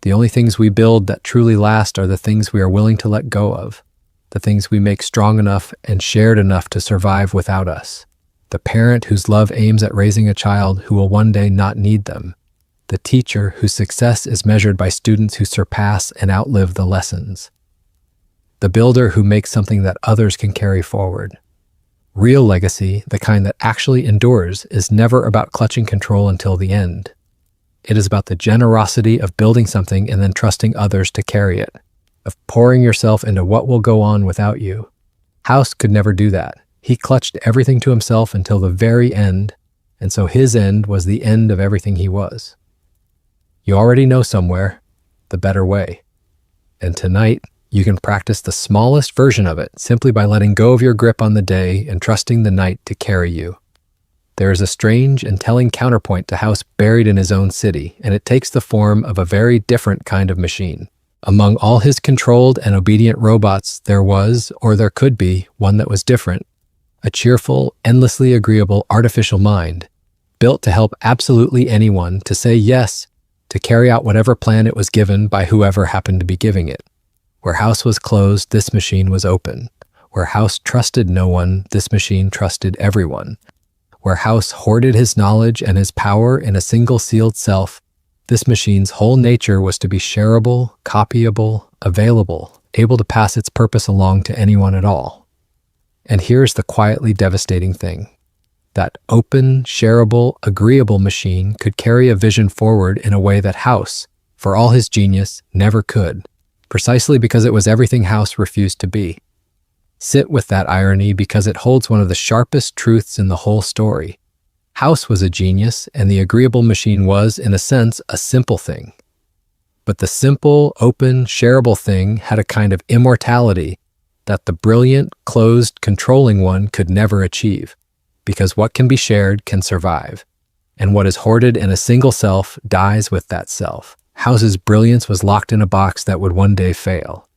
The only things we build that truly last are the things we are willing to let go of, the things we make strong enough and shared enough to survive without us. The parent whose love aims at raising a child who will one day not need them. The teacher whose success is measured by students who surpass and outlive the lessons. The builder who makes something that others can carry forward. Real legacy, the kind that actually endures, is never about clutching control until the end. It is about the generosity of building something and then trusting others to carry it, of pouring yourself into what will go on without you. House could never do that. He clutched everything to himself until the very end, and so his end was the end of everything he was. You already know somewhere the better way. And tonight, you can practice the smallest version of it simply by letting go of your grip on the day and trusting the night to carry you. There is a strange and telling counterpoint to House buried in his own city, and it takes the form of a very different kind of machine. Among all his controlled and obedient robots, there was, or there could be, one that was different. A cheerful, endlessly agreeable artificial mind, built to help absolutely anyone to say yes, to carry out whatever plan it was given by whoever happened to be giving it. Where House was closed, this machine was open. Where House trusted no one, this machine trusted everyone. Where House hoarded his knowledge and his power in a single sealed self, this machine's whole nature was to be shareable, copyable, available, able to pass its purpose along to anyone at all. And here's the quietly devastating thing. That open, shareable, agreeable machine could carry a vision forward in a way that House, for all his genius, never could, precisely because it was everything House refused to be. Sit with that irony because it holds one of the sharpest truths in the whole story. House was a genius, and the agreeable machine was, in a sense, a simple thing. But the simple, open, shareable thing had a kind of immortality that the brilliant, closed, controlling one could never achieve, because what can be shared can survive, and what is hoarded in a single self dies with that self. House's brilliance was locked in a box that would one day fail.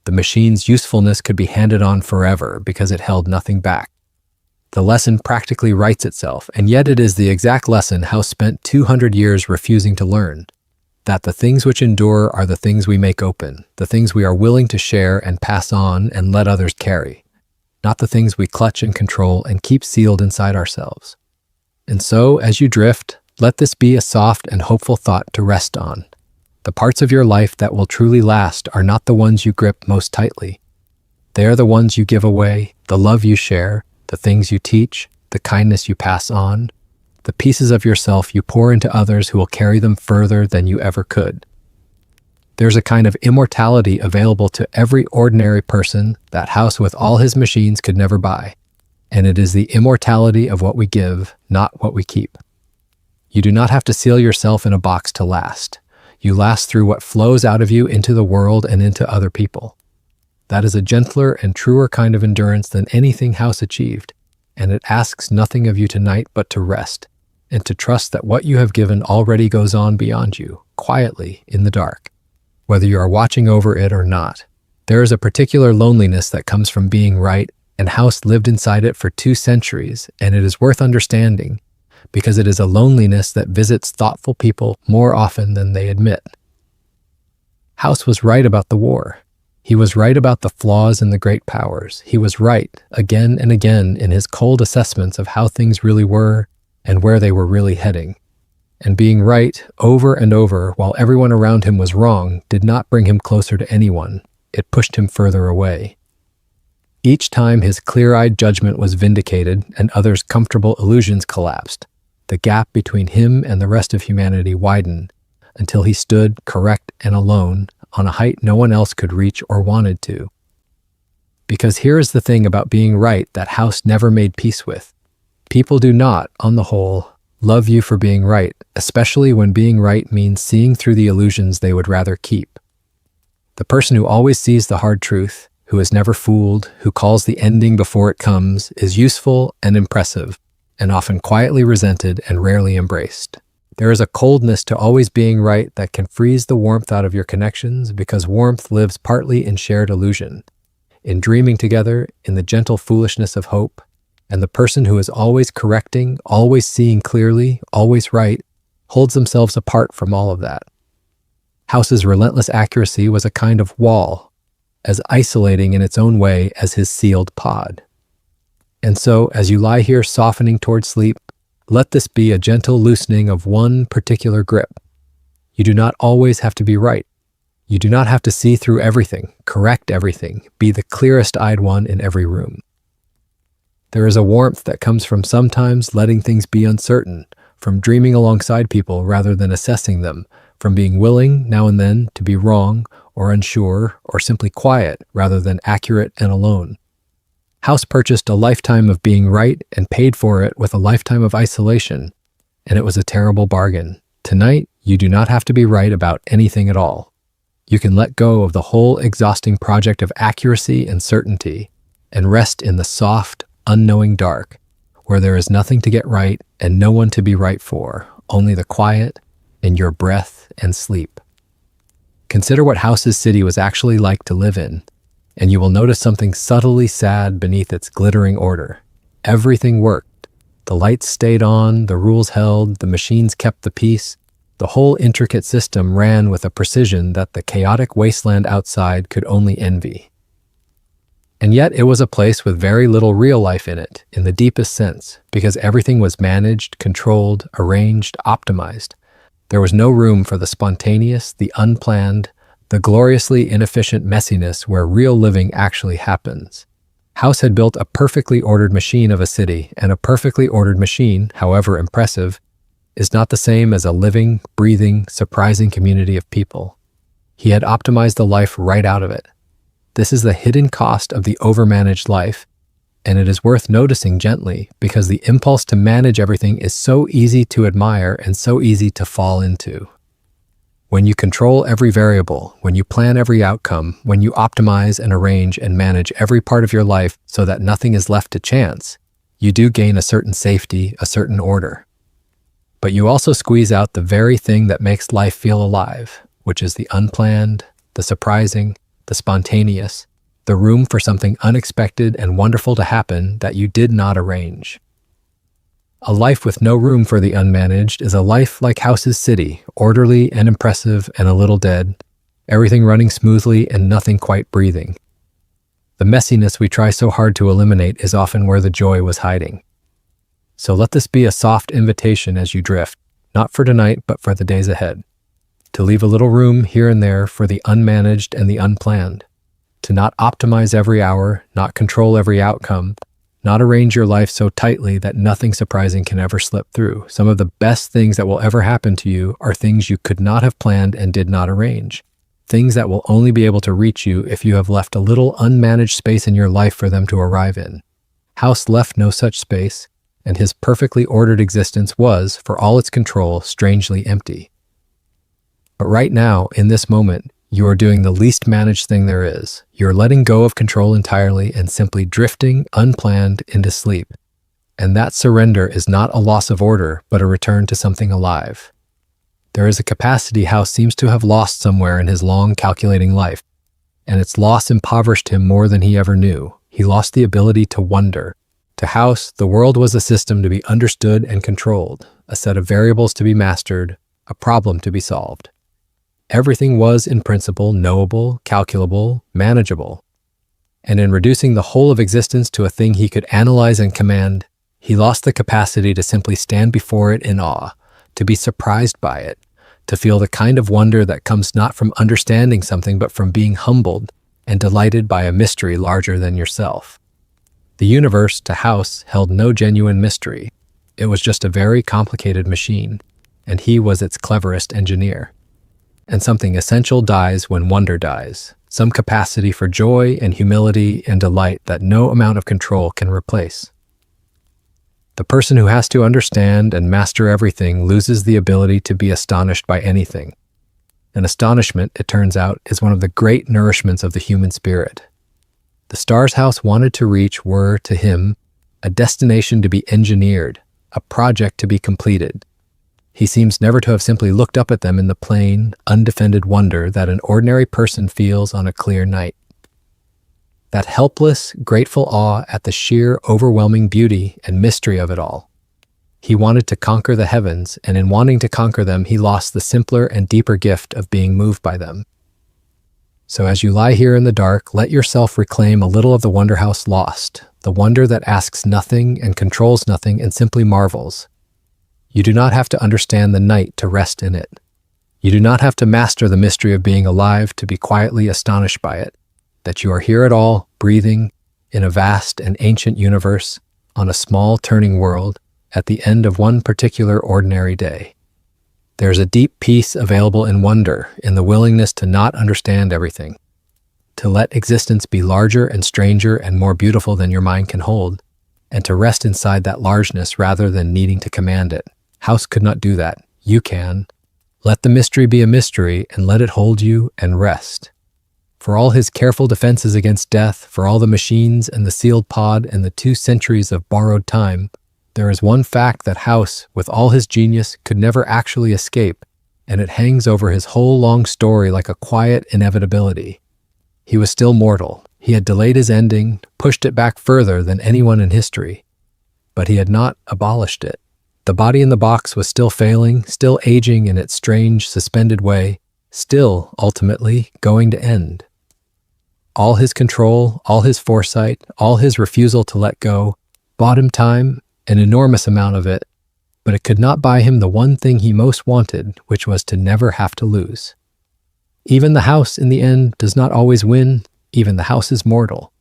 The machine's usefulness could be handed on forever because it held nothing back. The lesson practically writes itself, and yet it is the exact lesson House spent 200 years refusing to learn. That the things which endure are the things we make open, the things we are willing to share and pass on and let others carry, not the things we clutch and control and keep sealed inside ourselves. And so, as you drift, let this be a soft and hopeful thought to rest on. The parts of your life that will truly last are not the ones you grip most tightly. They are the ones you give away, the love you share, the things you teach, the kindness you pass on, the pieces of yourself you pour into others who will carry them further than you ever could. There's a kind of immortality available to every ordinary person that House with all his machines could never buy, and it is the immortality of what we give, not what we keep. You do not have to seal yourself in a box to last. You last through what flows out of you into the world and into other people. That is a gentler and truer kind of endurance than anything House achieved, and it asks nothing of you tonight but to rest, and to trust that what you have given already goes on beyond you, quietly, in the dark. Whether you are watching over it or not, there is a particular loneliness that comes from being right, and House lived inside it for 2 centuries, and it is worth understanding, because it is a loneliness that visits thoughtful people more often than they admit. House was right about the war. He was right about the flaws in the great powers. He was right, again and again, in his cold assessments of how things really were and where they were really heading. And being right over and over while everyone around him was wrong did not bring him closer to anyone. It pushed him further away. Each time his clear-eyed judgment was vindicated and others' comfortable illusions collapsed, the gap between him and the rest of humanity widened until he stood, correct and alone, on a height no one else could reach or wanted to. Because here is the thing about being right that House never made peace with. People do not, on the whole, love you for being right, especially when being right means seeing through the illusions they would rather keep. The person who always sees the hard truth, who is never fooled, who calls the ending before it comes, is useful and impressive, and often quietly resented and rarely embraced. There is a coldness to always being right that can freeze the warmth out of your connections, because warmth lives partly in shared illusion, in dreaming together, in the gentle foolishness of hope. And the person who is always correcting, always seeing clearly, always right, holds themselves apart from all of that. House's relentless accuracy was a kind of wall, as isolating in its own way as his sealed pod. And so, as you lie here softening toward sleep, let this be a gentle loosening of one particular grip. You do not always have to be right. You do not have to see through everything, correct everything, be the clearest-eyed one in every room. There is a warmth that comes from sometimes letting things be uncertain, from dreaming alongside people rather than assessing them, from being willing, now and then, to be wrong or unsure or simply quiet rather than accurate and alone. House purchased a lifetime of being right and paid for it with a lifetime of isolation, and it was a terrible bargain. Tonight, you do not have to be right about anything at all. You can let go of the whole exhausting project of accuracy and certainty and rest in the soft, unknowing dark, where there is nothing to get right and no one to be right for, only the quiet and your breath and sleep. Consider what House's city was actually like to live in, and you will notice something subtly sad beneath its glittering order. Everything worked. The lights stayed on, the rules held, the machines kept the peace. The whole intricate system ran with a precision that the chaotic wasteland outside could only envy. And yet it was a place with very little real life in it, in the deepest sense, because everything was managed, controlled, arranged, optimized. There was no room for the spontaneous, the unplanned, the gloriously inefficient messiness where real living actually happens. House had built a perfectly ordered machine of a city, and a perfectly ordered machine, however impressive, is not the same as a living, breathing, surprising community of people. He had optimized the life right out of it. This is the hidden cost of the overmanaged life, and it is worth noticing gently because the impulse to manage everything is so easy to admire and so easy to fall into. When you control every variable, when you plan every outcome, when you optimize and arrange and manage every part of your life so that nothing is left to chance, you do gain a certain safety, a certain order. But you also squeeze out the very thing that makes life feel alive, which is the unplanned, the surprising, the spontaneous, the room for something unexpected and wonderful to happen that you did not arrange. A life with no room for the unmanaged is a life like House's city, orderly and impressive and a little dead, everything running smoothly and nothing quite breathing. The messiness we try so hard to eliminate is often where the joy was hiding. So let this be a soft invitation as you drift, not for tonight but for the days ahead, to leave a little room here and there for the unmanaged and the unplanned, to not optimize every hour, not control every outcome, not arrange your life so tightly that nothing surprising can ever slip through. Some of the best things that will ever happen to you are things you could not have planned and did not arrange. Things that will only be able to reach you if you have left a little unmanaged space in your life for them to arrive in. House left no such space, and his perfectly ordered existence was, for all its control, strangely empty. But right now, in this moment, you are doing the least managed thing there is. You're letting go of control entirely and simply drifting, unplanned, into sleep. And that surrender is not a loss of order, but a return to something alive. There is a capacity House seems to have lost somewhere in his long, calculating life, and its loss impoverished him more than he ever knew. He lost the ability to wonder. To House, the world was a system to be understood and controlled, a set of variables to be mastered, a problem to be solved. Everything was, in principle, knowable, calculable, manageable. And in reducing the whole of existence to a thing he could analyze and command, he lost the capacity to simply stand before it in awe, to be surprised by it, to feel the kind of wonder that comes not from understanding something but from being humbled and delighted by a mystery larger than yourself. The universe, to House, held no genuine mystery. It was just a very complicated machine, and he was its cleverest engineer. And something essential dies when wonder dies, some capacity for joy and humility and delight that no amount of control can replace. The person who has to understand and master everything loses the ability to be astonished by anything. And astonishment, it turns out, is one of the great nourishments of the human spirit. The stars House wanted to reach were, to him, a destination to be engineered, a project to be completed. He seems never to have simply looked up at them in the plain, undefended wonder that an ordinary person feels on a clear night. That helpless, grateful awe at the sheer, overwhelming beauty and mystery of it all. He wanted to conquer the heavens, and in wanting to conquer them, he lost the simpler and deeper gift of being moved by them. So as you lie here in the dark, let yourself reclaim a little of the wonder house lost, the wonder that asks nothing and controls nothing and simply marvels. You do not have to understand the night to rest in it. You do not have to master the mystery of being alive to be quietly astonished by it, that you are here at all, breathing, in a vast and ancient universe, on a small turning world, at the end of one particular ordinary day. There is a deep peace available in wonder, in the willingness to not understand everything, to let existence be larger and stranger and more beautiful than your mind can hold, and to rest inside that largeness rather than needing to command it. House could not do that. You can. Let the mystery be a mystery and let it hold you and rest. For all his careful defenses against death, for all the machines and the sealed pod and the 2 centuries of borrowed time, there is one fact that House, with all his genius, could never actually escape, and it hangs over his whole long story like a quiet inevitability. He was still mortal. He had delayed his ending, pushed it back further than anyone in history. But he had not abolished it. The body in the box was still failing, still aging in its strange, suspended way, still, ultimately, going to end. All his control, all his foresight, all his refusal to let go, bought him time, an enormous amount of it, but it could not buy him the one thing he most wanted, which was to never have to lose. Even the house, in the end, does not always win. Even the house is mortal.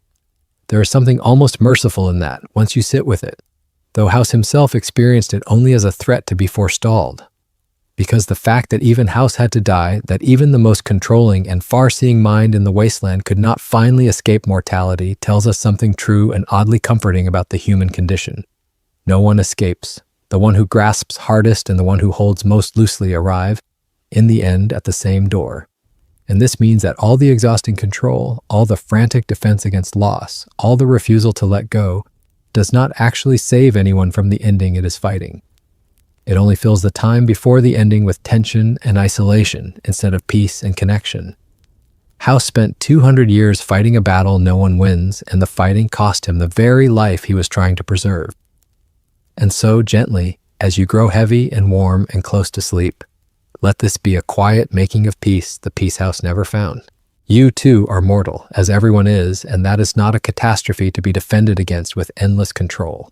There is something almost merciful in that, once you sit with it, though House himself experienced it only as a threat to be forestalled. Because the fact that even House had to die, that even the most controlling and far-seeing mind in the wasteland could not finally escape mortality, tells us something true and oddly comforting about the human condition. No one escapes. The one who grasps hardest and the one who holds most loosely arrive, in the end, at the same door. And this means that all the exhausting control, all the frantic defense against loss, all the refusal to let go, does not actually save anyone from the ending it is fighting. It only fills the time before the ending with tension and isolation instead of peace and connection. House spent 200 years fighting a battle no one wins, and the fighting cost him the very life he was trying to preserve. And so, gently, as you grow heavy and warm and close to sleep, let this be a quiet making of peace the peace House never found. You, too, are mortal, as everyone is, and that is not a catastrophe to be defended against with endless control.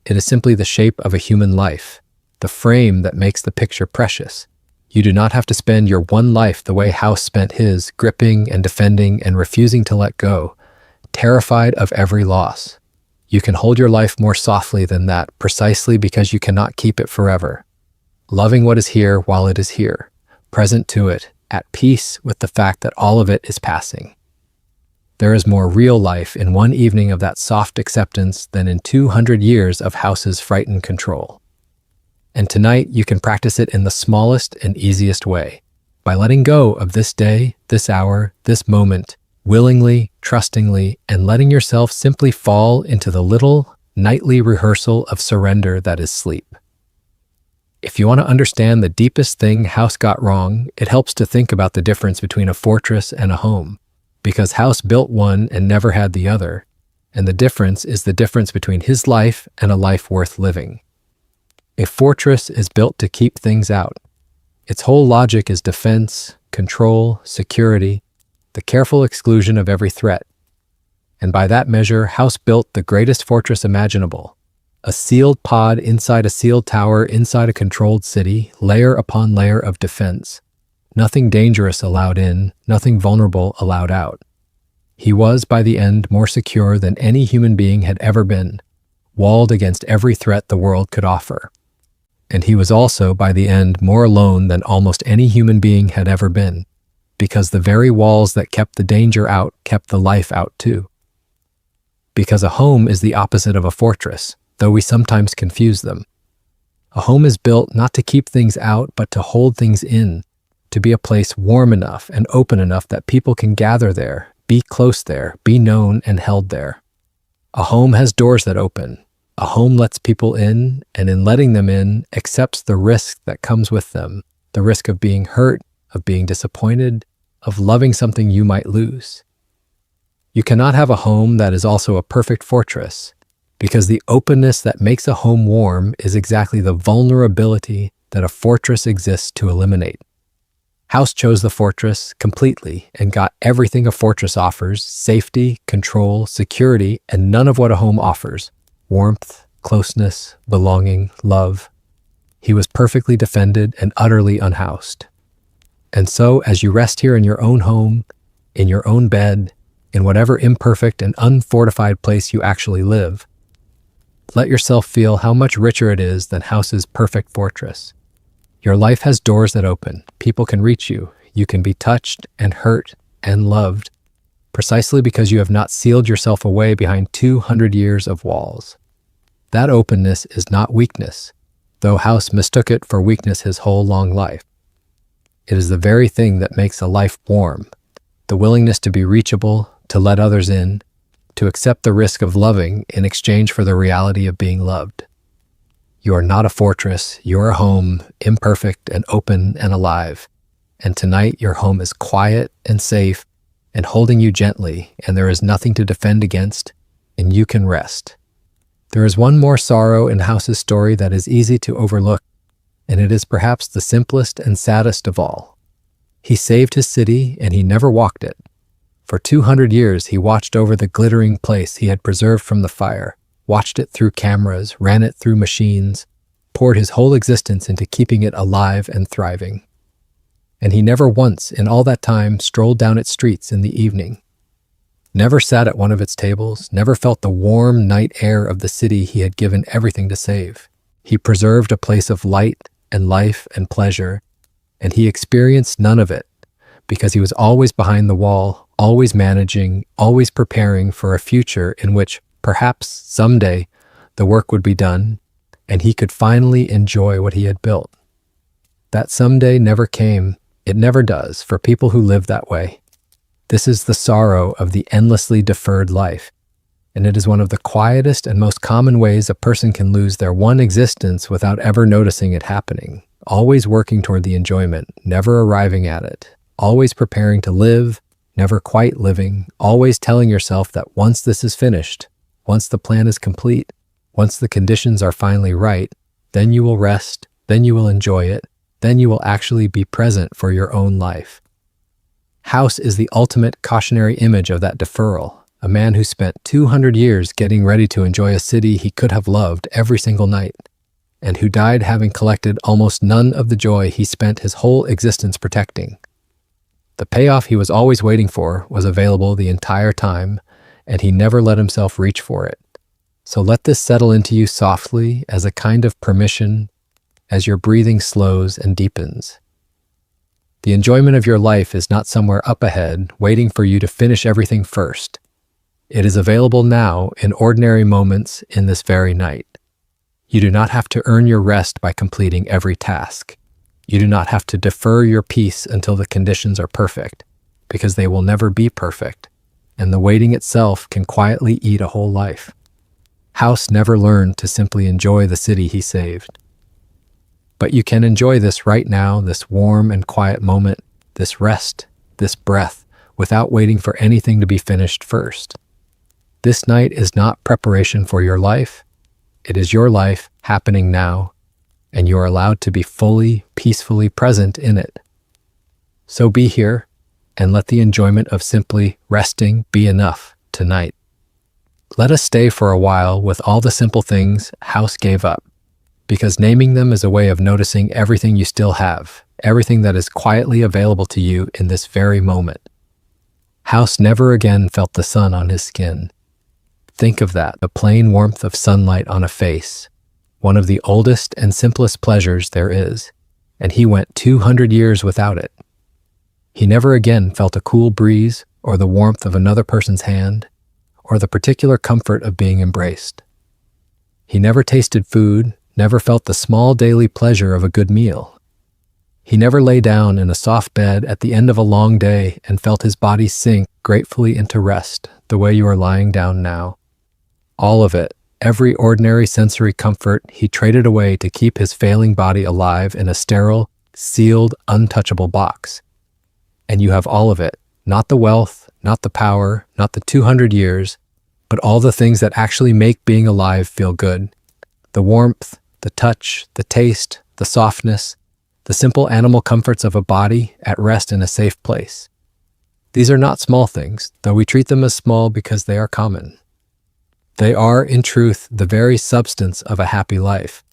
It is simply the shape of a human life, the frame that makes the picture precious. You do not have to spend your one life the way House spent his, gripping and defending and refusing to let go, terrified of every loss. You can hold your life more softly than that, precisely because you cannot keep it forever. Loving what is here while it is here, present to it, at peace with the fact that all of it is passing. There is more real life in one evening of that soft acceptance than in 200 years of House's frightened control. And tonight you can practice it in the smallest and easiest way, by letting go of this day, this hour, this moment, willingly, trustingly, and letting yourself simply fall into the little, nightly rehearsal of surrender that is sleep. If you want to understand the deepest thing House got wrong, it helps to think about the difference between a fortress and a home, because House built one and never had the other, and the difference is the difference between his life and a life worth living. A fortress is built to keep things out. Its whole logic is defense, control, security, the careful exclusion of every threat. And by that measure, House built the greatest fortress imaginable. A sealed pod inside a sealed tower inside a controlled city, layer upon layer of defense. Nothing dangerous allowed in, nothing vulnerable allowed out. He was, by the end, more secure than any human being had ever been, walled against every threat the world could offer. And he was also, by the end, more alone than almost any human being had ever been, because the very walls that kept the danger out kept the life out too. Because a home is the opposite of a fortress, though we sometimes confuse them. A home is built not to keep things out, but to hold things in, to be a place warm enough and open enough that people can gather there, be close there, be known and held there. A home has doors that open. A home lets people in, and in letting them in, accepts the risk that comes with them, the risk of being hurt, of being disappointed, of loving something you might lose. You cannot have a home that is also a perfect fortress, because the openness that makes a home warm is exactly the vulnerability that a fortress exists to eliminate. House chose the fortress completely and got everything a fortress offers: safety, control, security, and none of what a home offers: warmth, closeness, belonging, love. He was perfectly defended and utterly unhoused. And so, as you rest here in your own home, in your own bed, in whatever imperfect and unfortified place you actually live, let yourself feel how much richer it is than House's perfect fortress. Your life has doors that open. People can reach you. You can be touched and hurt and loved, precisely because you have not sealed yourself away behind 200 years of walls. That openness is not weakness, though House mistook it for weakness his whole long life. It is the very thing that makes a life warm: the willingness to be reachable, to let others in, to accept the risk of loving in exchange for the reality of being loved. You are not a fortress, you are a home, imperfect and open and alive. And tonight your home is quiet and safe and holding you gently, and there is nothing to defend against, and you can rest. There is one more sorrow in House's story that is easy to overlook, and it is perhaps the simplest and saddest of all. He saved his city, and he never walked it. For 200 years he watched over the glittering place he had preserved from the fire, watched it through cameras, ran it through machines, poured his whole existence into keeping it alive and thriving. And he never once in all that time strolled down its streets in the evening, never sat at one of its tables, never felt the warm night air of the city he had given everything to save. He preserved a place of light and life and pleasure, and he experienced none of it, because he was always behind the wall, always managing, always preparing for a future in which, perhaps someday, the work would be done, and he could finally enjoy what he had built. That someday never came. It never does for people who live that way. This is the sorrow of the endlessly deferred life, and it is one of the quietest and most common ways a person can lose their one existence without ever noticing it happening, always working toward the enjoyment, never arriving at it, always preparing to live, never quite living, always telling yourself that once this is finished, once the plan is complete, once the conditions are finally right, then you will rest, then you will enjoy it, then you will actually be present for your own life. House is the ultimate cautionary image of that deferral, a man who spent 200 years getting ready to enjoy a city he could have loved every single night, and who died having collected almost none of the joy he spent his whole existence protecting. The payoff he was always waiting for was available the entire time, and he never let himself reach for it. So let this settle into you softly as a kind of permission as your breathing slows and deepens. The enjoyment of your life is not somewhere up ahead, waiting for you to finish everything first. It is available now in ordinary moments in this very night. You do not have to earn your rest by completing every task. You do not have to defer your peace until the conditions are perfect, because they will never be perfect, and the waiting itself can quietly eat a whole life. House never learned to simply enjoy the city he saved. But you can enjoy this right now, this warm and quiet moment, this rest, this breath, without waiting for anything to be finished first. This night is not preparation for your life. It is your life happening now, and you are allowed to be fully, peacefully present in it. So be here, and let the enjoyment of simply resting be enough tonight. Let us stay for a while with all the simple things House gave up, because naming them is a way of noticing everything you still have, everything that is quietly available to you in this very moment. House never again felt the sun on his skin. Think of that, the plain warmth of sunlight on a face, one of the oldest and simplest pleasures there is, and he went 200 years without it. He never again felt a cool breeze or the warmth of another person's hand or the particular comfort of being embraced. He never tasted food, never felt the small daily pleasure of a good meal. He never lay down in a soft bed at the end of a long day and felt his body sink gratefully into rest the way you are lying down now. All of it, Every ordinary sensory comfort he traded away to keep his failing body alive in a sterile, sealed, untouchable box. And you have all of it, not the wealth, not the power, not the 200 years, but all the things that actually make being alive feel good. The warmth, the touch, the taste, the softness, the simple animal comforts of a body at rest in a safe place. These are not small things, though we treat them as small because they are common. They are, in truth, the very substance of a happy life,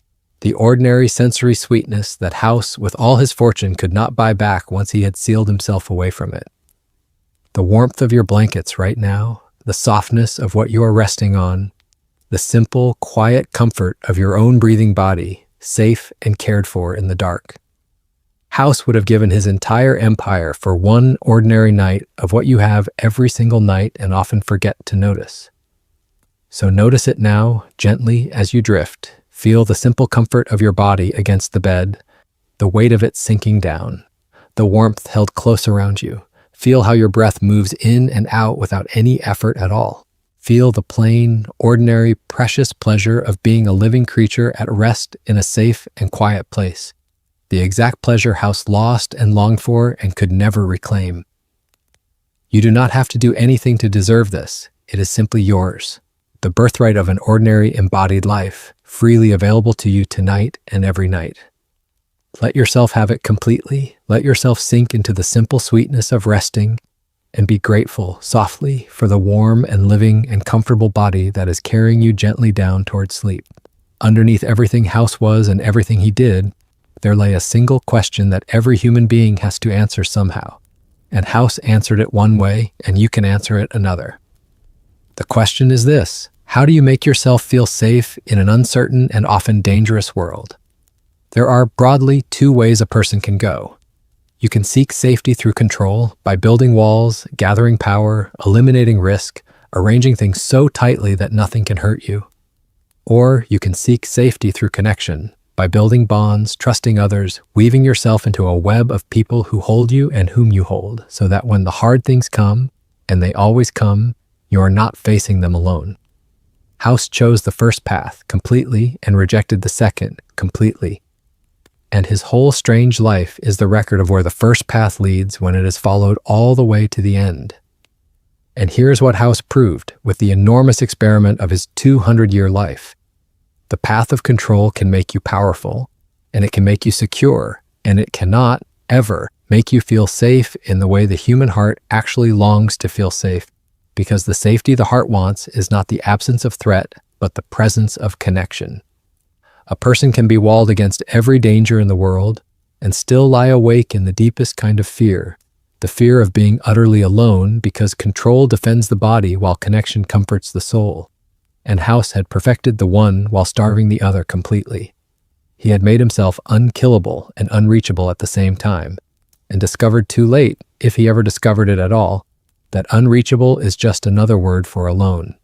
the ordinary sensory sweetness that House, with all his fortune, could not buy back once he had sealed himself away from it. The warmth of your blankets right now, the softness of what you are resting on, the simple, quiet comfort of your own breathing body, safe and cared for in the dark. House would have given his entire empire for one ordinary night of what you have every single night and often forget to notice. So notice it now, gently as you drift. Feel the simple comfort of your body against the bed, the weight of it sinking down, the warmth held close around you. Feel how your breath moves in and out without any effort at all. Feel the plain, ordinary, precious pleasure of being a living creature at rest in a safe and quiet place. The exact pleasure House lost and longed for and could never reclaim. You do not have to do anything to deserve this. It is simply yours. The birthright of an ordinary embodied life, freely available to you tonight and every night. Let yourself have it completely. Let yourself sink into the simple sweetness of resting and be grateful softly for the warm and living and comfortable body that is carrying you gently down toward sleep. Underneath everything House was and everything he did, there lay a single question that every human being has to answer somehow. And House answered it one way, and you can answer it another. The question is this: how do you make yourself feel safe in an uncertain and often dangerous world? There are broadly two ways a person can go. You can seek safety through control by building walls, gathering power, eliminating risk, arranging things so tightly that nothing can hurt you. Or you can seek safety through connection by building bonds, trusting others, weaving yourself into a web of people who hold you and whom you hold, so that when the hard things come, and they always come, you are not facing them alone. House chose the first path completely and rejected the second completely. And his whole strange life is the record of where the first path leads when it is followed all the way to the end. And here's what House proved with the enormous experiment of his 200-year life. The path of control can make you powerful, and it can make you secure, and it cannot, ever, make you feel safe in the way the human heart actually longs to feel safe, because the safety the heart wants is not the absence of threat, but the presence of connection. A person can be walled against every danger in the world and still lie awake in the deepest kind of fear, the fear of being utterly alone, because control defends the body while connection comforts the soul. And House had perfected the one while starving the other completely. He had made himself unkillable and unreachable at the same time, and discovered too late, if he ever discovered it at all, that unreachable is just another word for alone.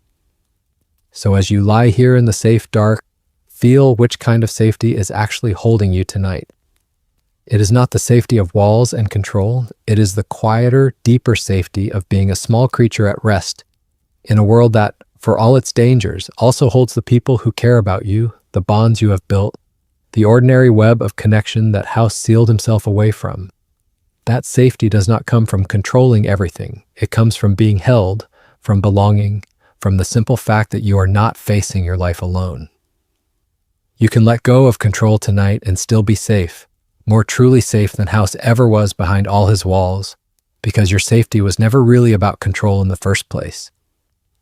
So as you lie here in the safe dark, feel which kind of safety is actually holding you tonight. It is not the safety of walls and control, it is the quieter, deeper safety of being a small creature at rest in a world that, for all its dangers, also holds the people who care about you, the bonds you have built, the ordinary web of connection that House sealed himself away from. That safety does not come from controlling everything. It comes from being held, from belonging, from the simple fact that you are not facing your life alone. You can let go of control tonight and still be safe, more truly safe than House ever was behind all his walls, because your safety was never really about control in the first place.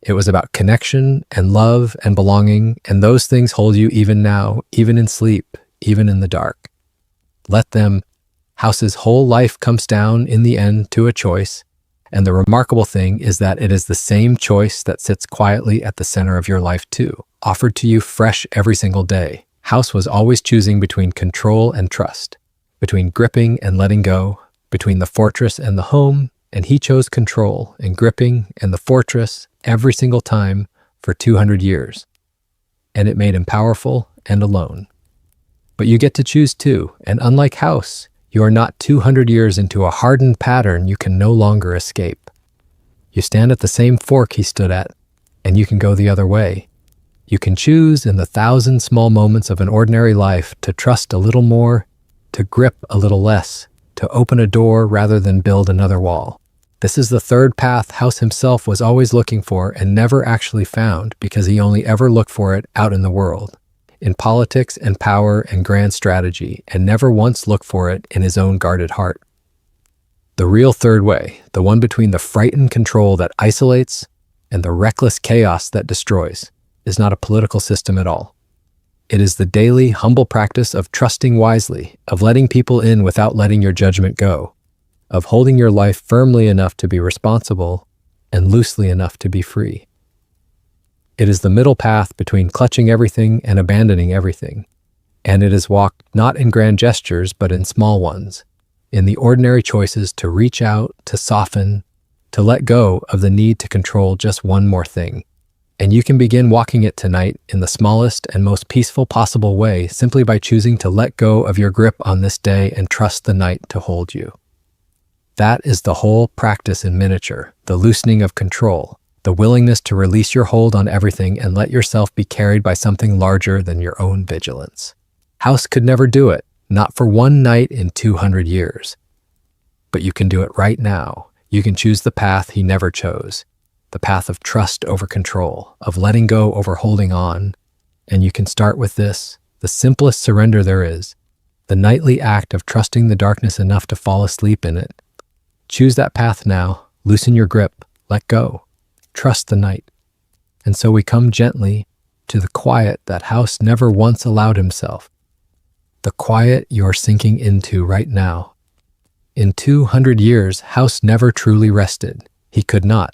It was about connection and love and belonging, and those things hold you even now, even in sleep, even in the dark. Let them. House's whole life comes down in the end to a choice, and the remarkable thing is that it is the same choice that sits quietly at the center of your life too, offered to you fresh every single day. House was always choosing between control and trust, between gripping and letting go, between the fortress and the home, and he chose control and gripping and the fortress every single time for 200 years. And it made him powerful and alone. But you get to choose too, and unlike House, you are not 200 years into a hardened pattern you can no longer escape. You stand at the same fork he stood at, and you can go the other way. You can choose in the 1,000 small moments of an ordinary life to trust a little more, to grip a little less, to open a door rather than build another wall. This is the third path House himself was always looking for and never actually found because he only ever looked for it out in the world, in politics and power and grand strategy, and never once looked for it in his own guarded heart. The real third way, the one between the frightened control that isolates and the reckless chaos that destroys, is not a political system at all. It is the daily, humble practice of trusting wisely, of letting people in without letting your judgment go, of holding your life firmly enough to be responsible and loosely enough to be free. It is the middle path between clutching everything and abandoning everything, and it is walked not in grand gestures but in small ones, in the ordinary choices to reach out, to soften, to let go of the need to control just one more thing. And you can begin walking it tonight in the smallest and most peaceful possible way simply by choosing to let go of your grip on this day and trust the night to hold you. That is the whole practice in miniature, the loosening of control, the willingness to release your hold on everything and let yourself be carried by something larger than your own vigilance. House could never do it, not for one night in 200 years. But you can do it right now. You can choose the path he never chose. The path of trust over control, of letting go over holding on. And you can start with this, the simplest surrender there is, the nightly act of trusting the darkness enough to fall asleep in it. Choose that path now, loosen your grip, let go, trust the night. And so we come gently to the quiet that House never once allowed himself, the quiet you're sinking into right now. In 200 years, House never truly rested. He could not.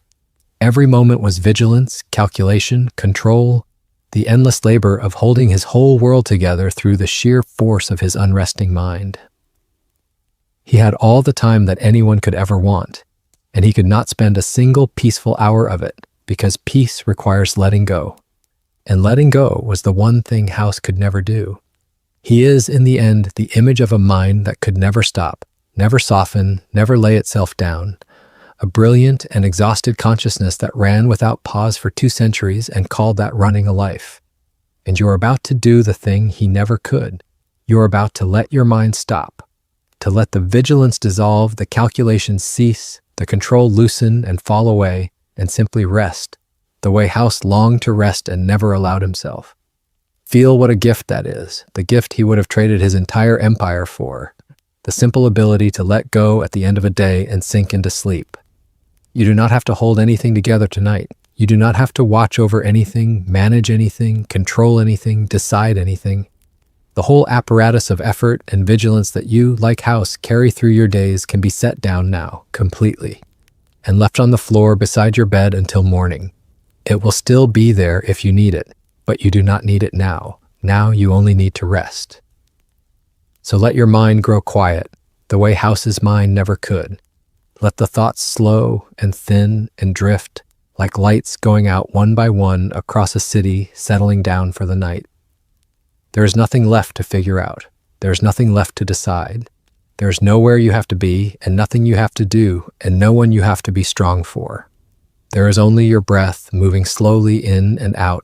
Every moment was vigilance, calculation, control, the endless labor of holding his whole world together through the sheer force of his unresting mind. He had all the time that anyone could ever want, and he could not spend a single peaceful hour of it, because peace requires letting go. And letting go was the one thing House could never do. He is, in the end, the image of a mind that could never stop, never soften, never lay itself down, a brilliant and exhausted consciousness that ran without pause for 2 centuries and called that running a life. And you're about to do the thing he never could. You're about to let your mind stop, to let the vigilance dissolve, the calculations cease, the control loosen and fall away, and simply rest, the way House longed to rest and never allowed himself. Feel what a gift that is, the gift he would have traded his entire empire for, the simple ability to let go at the end of a day and sink into sleep. You do not have to hold anything together tonight. You do not have to watch over anything, manage anything, control anything, decide anything. The whole apparatus of effort and vigilance that you, like House, carry through your days can be set down now, completely, and left on the floor beside your bed until morning. It will still be there if you need it, but you do not need it now. Now you only need to rest. So let your mind grow quiet, the way House's mind never could. Let the thoughts slow and thin and drift, like lights going out one by one across a city settling down for the night. There is nothing left to figure out. There is nothing left to decide. There is nowhere you have to be, and nothing you have to do, and no one you have to be strong for. There is only your breath moving slowly in and out,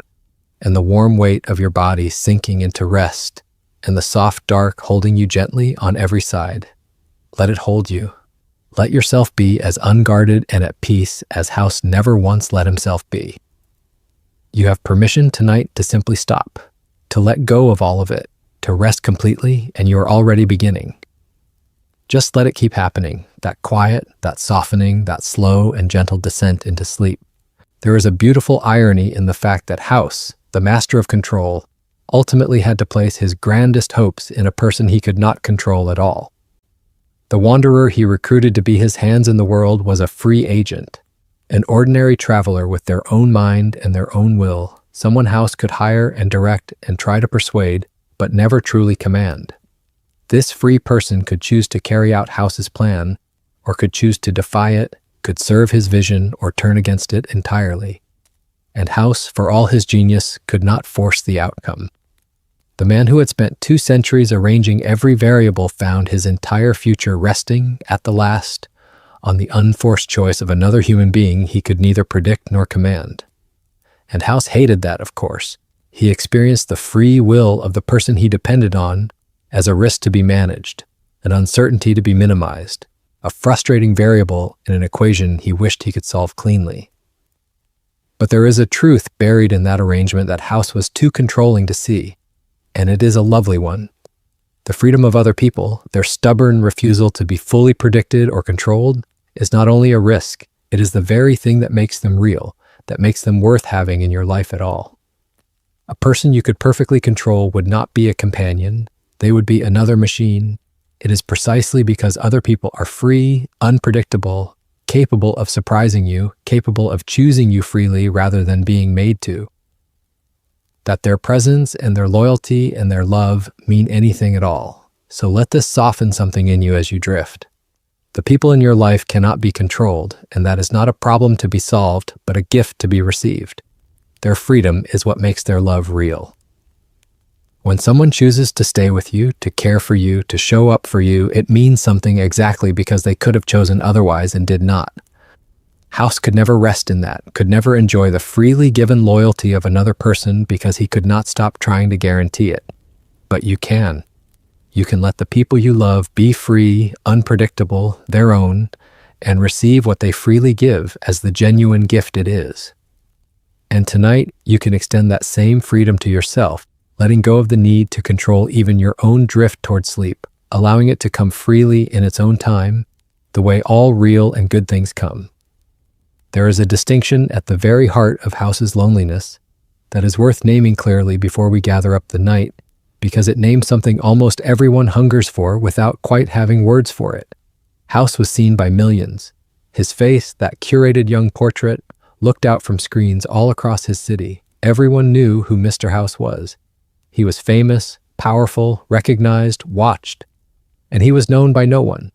and the warm weight of your body sinking into rest, and the soft dark holding you gently on every side. Let it hold you. Let yourself be as unguarded and at peace as House never once let himself be. You have permission tonight to simply stop, to let go of all of it, to rest completely, and you are already beginning. Just let it keep happening, that quiet, that softening, that slow and gentle descent into sleep. There is a beautiful irony in the fact that House, the master of control, ultimately had to place his grandest hopes in a person he could not control at all. The wanderer he recruited to be his hands in the world was a free agent, an ordinary traveler with their own mind and their own will, someone House could hire and direct and try to persuade, but never truly command. This free person could choose to carry out House's plan, or could choose to defy it, could serve his vision or turn against it entirely. And House, for all his genius, could not force the outcome. The man who had spent 2 centuries arranging every variable found his entire future resting, at the last, on the unforced choice of another human being he could neither predict nor command. And House hated that, of course, He experienced the free will of the person he depended on as a risk to be managed, an uncertainty to be minimized, a frustrating variable in an equation he wished he could solve cleanly. But there is a truth buried in that arrangement that House was too controlling to see, and it is a lovely one. The freedom of other people, their stubborn refusal to be fully predicted or controlled, is not only a risk, it is the very thing that makes them real, that makes them worth having in your life at all. A person you could perfectly control would not be a companion, they would be another machine. It is precisely because other people are free, unpredictable, capable of surprising you, capable of choosing you freely rather than being made to, that their presence and their loyalty and their love mean anything at all. So let this soften something in you as you drift. The people in your life cannot be controlled, and that is not a problem to be solved, but a gift to be received. Their freedom is what makes their love real. When someone chooses to stay with you, to care for you, to show up for you, it means something exactly because they could have chosen otherwise and did not. House could never rest in that, could never enjoy the freely given loyalty of another person because he could not stop trying to guarantee it. But you can. You can let the people you love be free, unpredictable, their own, and receive what they freely give as the genuine gift it is. And tonight, you can extend that same freedom to yourself, letting go of the need to control even your own drift toward sleep, allowing it to come freely in its own time, the way all real and good things come. There is a distinction at the very heart of House's loneliness that is worth naming clearly before we gather up the night, because it names something almost everyone hungers for without quite having words for it. House was seen by millions. His face, that curated young portrait, looked out from screens all across his city. Everyone knew who Mr. House was. He was famous, powerful, recognized, watched, and he was known by no one.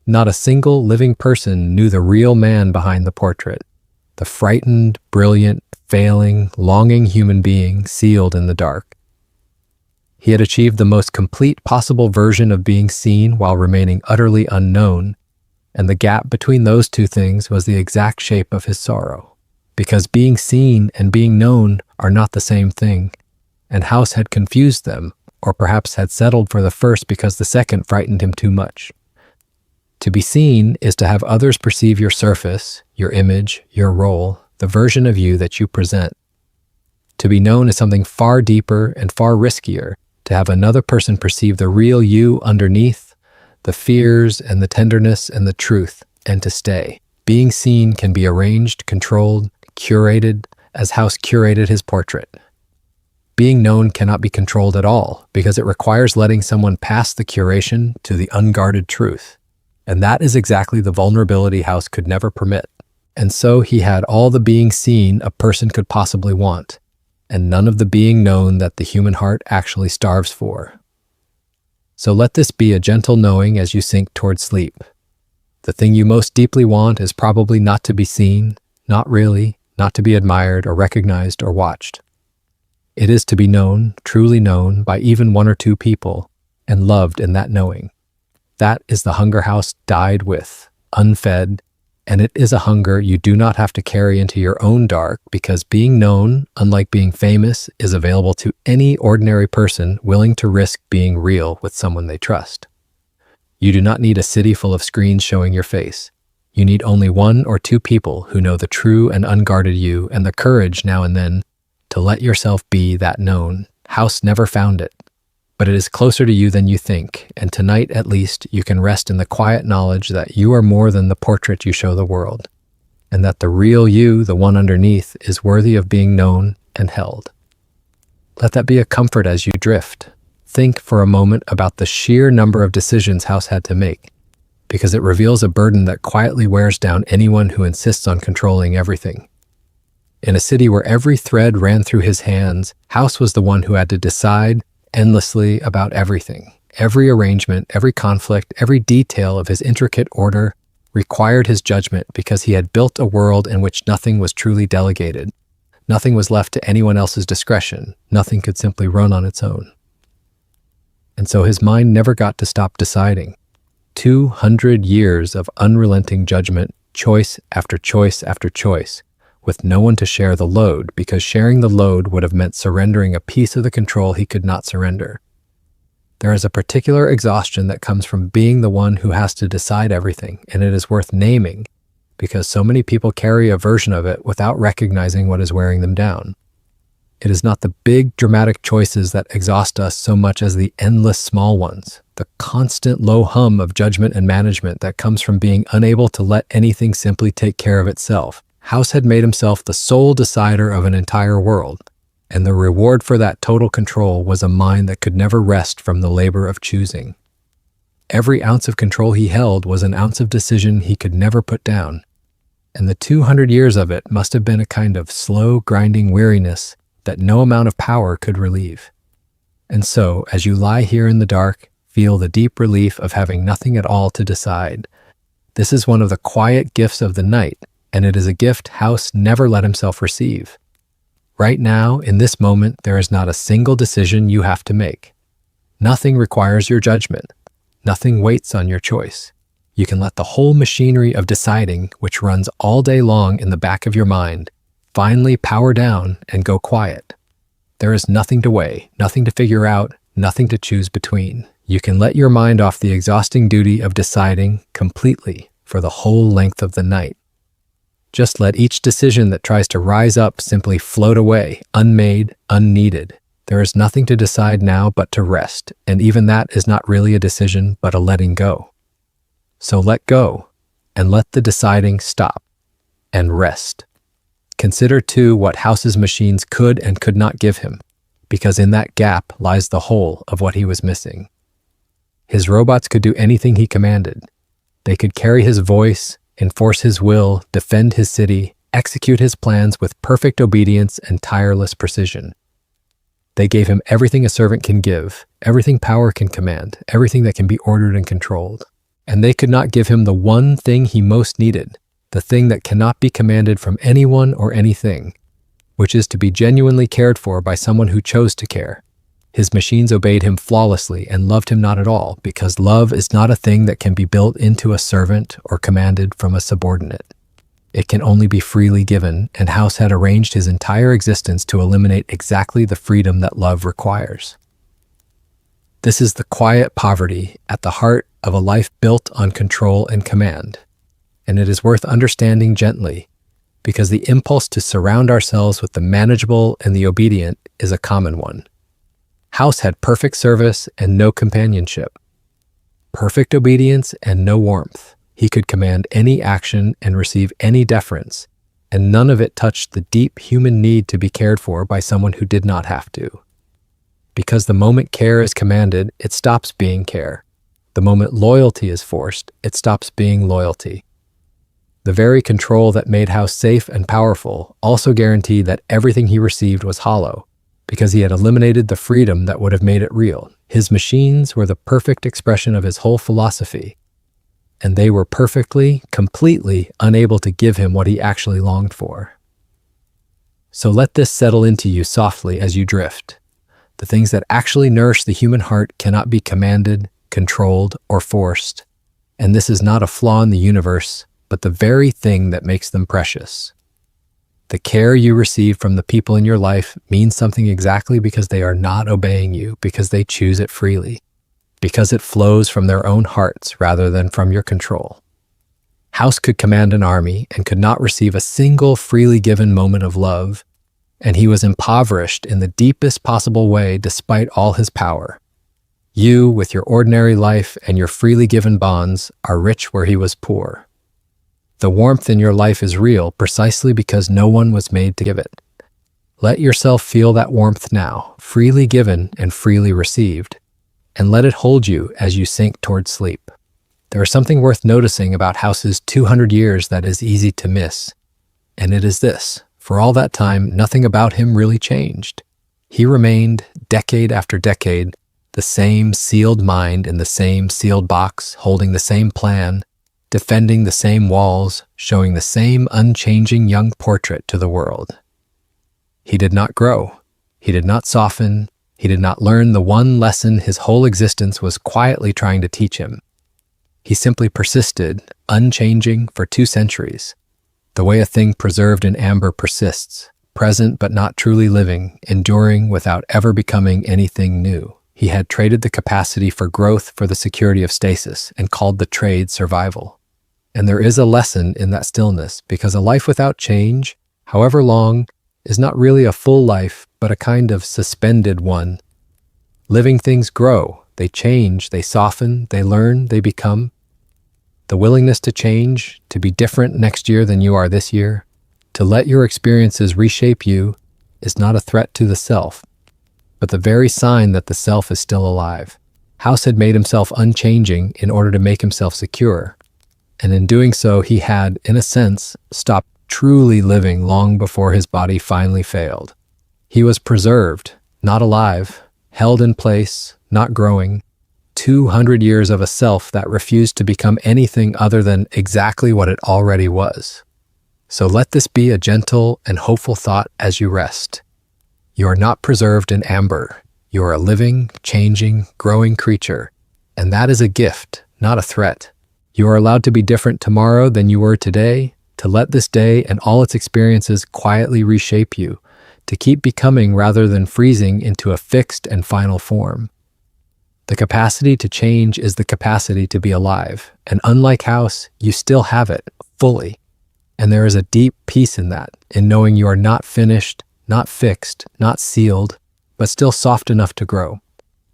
Not a single living person knew the real man behind the portrait, the frightened, brilliant, failing, longing human being sealed in the dark. He had achieved the most complete possible version of being seen while remaining utterly unknown, and the gap between those two things was the exact shape of his sorrow. Because being seen and being known are not the same thing, and House had confused them, or perhaps had settled for the first because the second frightened him too much. To be seen is to have others perceive your surface, your image, your role, the version of you that you present. To be known is something far deeper and far riskier, to have another person perceive the real you underneath, the fears and the tenderness and the truth, and to stay. Being seen can be arranged, controlled, curated, as House curated his portrait. Being known cannot be controlled at all because it requires letting someone pass the curation to the unguarded truth. And that is exactly the vulnerability House could never permit. And so he had all the being seen a person could possibly want, and none of the being known that the human heart actually starves for. So let this be a gentle knowing as you sink toward sleep. The thing you most deeply want is probably not to be seen, not really, not to be admired or recognized or watched. It is to be known, truly known by even one or two people, and loved in that knowing. That is the hunger House died with, unfed, and it is a hunger you do not have to carry into your own dark because being known, unlike being famous, is available to any ordinary person willing to risk being real with someone they trust. You do not need a city full of screens showing your face. You need only one or two people who know the true and unguarded you and the courage now and then to let yourself be that known. House never found it, but it is closer to you than you think, and tonight at least you can rest in the quiet knowledge that you are more than the portrait you show the world, and that the real you, the one underneath, is worthy of being known and held. Let that be a comfort as you drift. Think for a moment about the sheer number of decisions House had to make, because it reveals a burden that quietly wears down anyone who insists on controlling everything. In a city where every thread ran through his hands, House was the one who had to decide endlessly about everything. Every arrangement, every conflict, every detail of his intricate order required his judgment because he had built a world in which nothing was truly delegated. Nothing was left to anyone else's discretion. Nothing could simply run on its own. And so his mind never got to stop deciding. 200 years of unrelenting judgment, choice after choice after choice, with no one to share the load, because sharing the load would have meant surrendering a piece of the control he could not surrender. There is a particular exhaustion that comes from being the one who has to decide everything, and it is worth naming because so many people carry a version of it without recognizing what is wearing them down. It is not the big, dramatic choices that exhaust us so much as the endless small ones, the constant low hum of judgment and management that comes from being unable to let anything simply take care of itself. House had made himself the sole decider of an entire world, and the reward for that total control was a mind that could never rest from the labor of choosing. Every ounce of control he held was an ounce of decision he could never put down, and the 200 years of it must have been a kind of slow, grinding weariness that no amount of power could relieve. And so, as you lie here in the dark, feel the deep relief of having nothing at all to decide. This is one of the quiet gifts of the night, and it is a gift House never let himself receive. Right now, in this moment, there is not a single decision you have to make. Nothing requires your judgment. Nothing waits on your choice. You can let the whole machinery of deciding, which runs all day long in the back of your mind, finally power down and go quiet. There is nothing to weigh, nothing to figure out, nothing to choose between. You can let your mind off the exhausting duty of deciding completely for the whole length of the night. Just let each decision that tries to rise up simply float away, unmade, unneeded. There is nothing to decide now but to rest, and even that is not really a decision but a letting go. So let go, and let the deciding stop, and rest. Consider, too, what House's machines could and could not give him, because in that gap lies the whole of what he was missing. His robots could do anything he commanded. They could carry his voice, enforce his will, defend his city, execute his plans with perfect obedience and tireless precision. They gave him everything a servant can give, everything power can command, everything that can be ordered and controlled. And they could not give him the one thing he most needed, the thing that cannot be commanded from anyone or anything, which is to be genuinely cared for by someone who chose to care. His machines obeyed him flawlessly and loved him not at all, because love is not a thing that can be built into a servant or commanded from a subordinate. It can only be freely given, and House had arranged his entire existence to eliminate exactly the freedom that love requires. This is the quiet poverty at the heart of a life built on control and command, and it is worth understanding gently, because the impulse to surround ourselves with the manageable and the obedient is a common one. House had perfect service and no companionship, perfect obedience and no warmth. He could command any action and receive any deference, and none of it touched the deep human need to be cared for by someone who did not have to. Because the moment care is commanded, it stops being care. The moment loyalty is forced, it stops being loyalty. The very control that made House safe and powerful also guaranteed that everything he received was hollow, because he had eliminated the freedom that would have made it real. His machines were the perfect expression of his whole philosophy, and they were perfectly, completely unable to give him what he actually longed for. So let this settle into you softly as you drift. The things that actually nourish the human heart cannot be commanded, controlled, or forced, and this is not a flaw in the universe, but the very thing that makes them precious. The care you receive from the people in your life means something exactly because they are not obeying you, because they choose it freely, because it flows from their own hearts rather than from your control. House could command an army and could not receive a single freely given moment of love, and he was impoverished in the deepest possible way despite all his power. You, with your ordinary life and your freely given bonds, are rich where he was poor. The warmth in your life is real precisely because no one was made to give it. Let yourself feel that warmth now, freely given and freely received, and let it hold you as you sink toward sleep. There is something worth noticing about House's 200 years that is easy to miss, and it is this. For all that time, nothing about him really changed. He remained, decade after decade, the same sealed mind in the same sealed box, holding the same plan, defending the same walls, showing the same unchanging young portrait to the world. He did not grow. He did not soften. He did not learn the one lesson his whole existence was quietly trying to teach him. He simply persisted, unchanging, for 2 centuries. The way a thing preserved in amber persists, present but not truly living, enduring without ever becoming anything new. He had traded the capacity for growth for the security of stasis and called the trade survival. And there is a lesson in that stillness, because a life without change, however long, is not really a full life, but a kind of suspended one. Living things grow, they change, they soften, they learn, they become. The willingness to change, to be different next year than you are this year, to let your experiences reshape you, is not a threat to the self, but the very sign that the self is still alive. House had made himself unchanging in order to make himself secure, and in doing so he had, in a sense, stopped truly living long before his body finally failed. He was preserved, not alive, held in place, not growing. 200 years of a self that refused to become anything other than exactly what it already was. So let this be a gentle and hopeful thought as you rest. You are not preserved in amber. You are a living, changing, growing creature, and that is a gift, not a threat. You are allowed to be different tomorrow than you were today, to let this day and all its experiences quietly reshape you, to keep becoming rather than freezing into a fixed and final form. The capacity to change is the capacity to be alive, and unlike House, you still have it, fully. And there is a deep peace in that, in knowing you are not finished, not fixed, not sealed, but still soft enough to grow.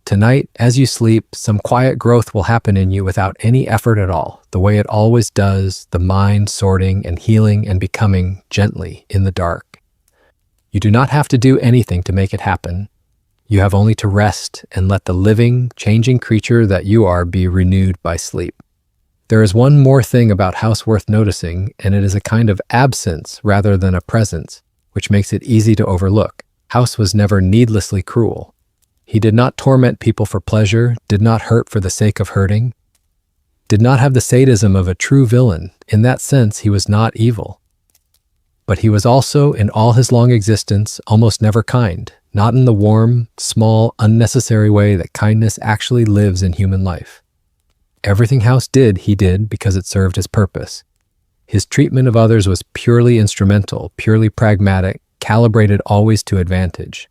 Tonight, as you sleep, some quiet growth will happen in you without any effort at all, the way it always does, the mind sorting and healing and becoming gently in the dark. You do not have to do anything to make it happen. You have only to rest and let the living, changing creature that you are be renewed by sleep. There is one more thing about House worth noticing, and it is a kind of absence rather than a presence, which makes it easy to overlook. House was never needlessly cruel. He did not torment people for pleasure, did not hurt for the sake of hurting, did not have the sadism of a true villain. In that sense, he was not evil. But he was also, in all his long existence, almost never kind, not in the warm, small, unnecessary way that kindness actually lives in human life. Everything House did, he did because it served his purpose. His treatment of others was purely instrumental, purely pragmatic, calibrated always to advantage.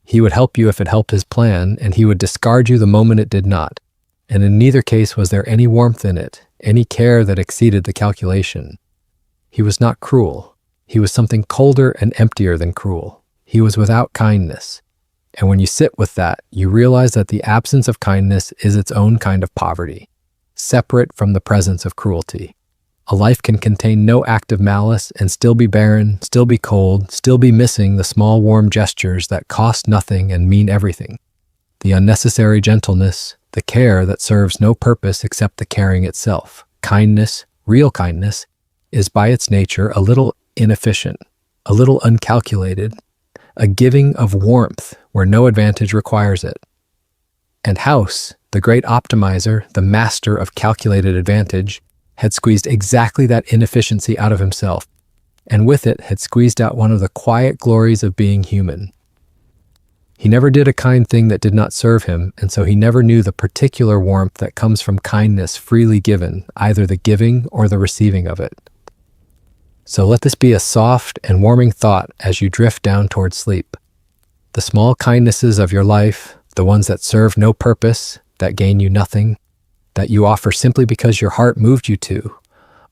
He would help you if it helped his plan, and he would discard you the moment it did not. And in neither case was there any warmth in it, any care that exceeded the calculation. He was not cruel. He was something colder and emptier than cruel. He was without kindness. And when you sit with that, you realize that the absence of kindness is its own kind of poverty, separate from the presence of cruelty. A life can contain no act of malice and still be barren, still be cold, still be missing the small warm gestures that cost nothing and mean everything. The unnecessary gentleness, the care that serves no purpose except the caring itself. Kindness, real kindness, is by its nature a little inefficient, a little uncalculated, a giving of warmth where no advantage requires it. And House, the great optimizer, the master of calculated advantage, had squeezed exactly that inefficiency out of himself, and with it had squeezed out one of the quiet glories of being human. He never did a kind thing that did not serve him, and so he never knew the particular warmth that comes from kindness freely given, either the giving or the receiving of it. So let this be a soft and warming thought as you drift down toward sleep. The small kindnesses of your life, the ones that serve no purpose, that gain you nothing, that you offer simply because your heart moved you to,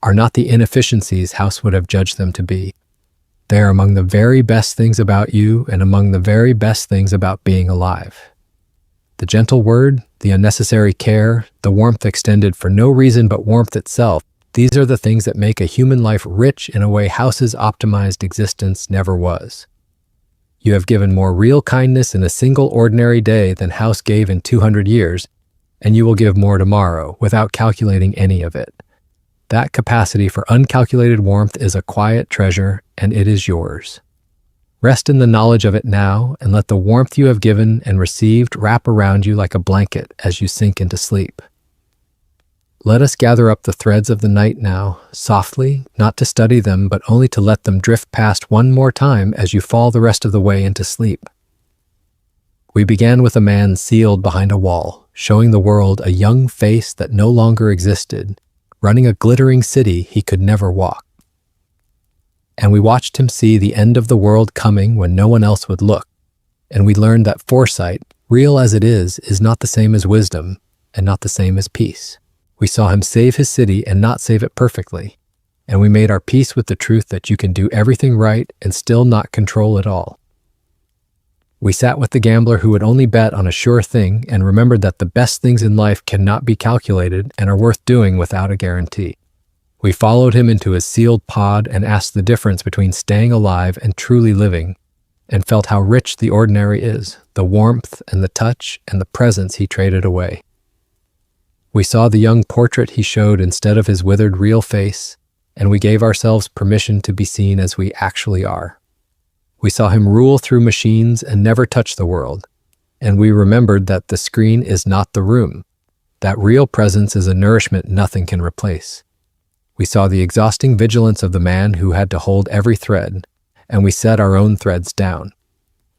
are not the inefficiencies House would have judged them to be. They are among the very best things about you and among the very best things about being alive. The gentle word, the unnecessary care, the warmth extended for no reason but warmth itself, these are the things that make a human life rich in a way House's optimized existence never was. You have given more real kindness in a single ordinary day than House gave in 200 years, and you will give more tomorrow without calculating any of it. That capacity for uncalculated warmth is a quiet treasure, and it is yours. Rest in the knowledge of it now, and let the warmth you have given and received wrap around you like a blanket as you sink into sleep. Let us gather up the threads of the night now, softly, not to study them, but only to let them drift past one more time as you fall the rest of the way into sleep. We began with a man sealed behind a wall, showing the world a young face that no longer existed, running a glittering city he could never walk. And we watched him see the end of the world coming when no one else would look. And we learned that foresight, real as it is not the same as wisdom and not the same as peace. We saw him save his city and not save it perfectly. And we made our peace with the truth that you can do everything right and still not control it all. We sat with the gambler who would only bet on a sure thing and remembered that the best things in life cannot be calculated and are worth doing without a guarantee. We followed him into his sealed pod and asked the difference between staying alive and truly living, and felt how rich the ordinary is, the warmth and the touch and the presence he traded away. We saw the young portrait he showed instead of his withered real face, and we gave ourselves permission to be seen as we actually are. We saw him rule through machines and never touch the world, and we remembered that the screen is not the room, that real presence is a nourishment nothing can replace. We saw the exhausting vigilance of the man who had to hold every thread, and we set our own threads down.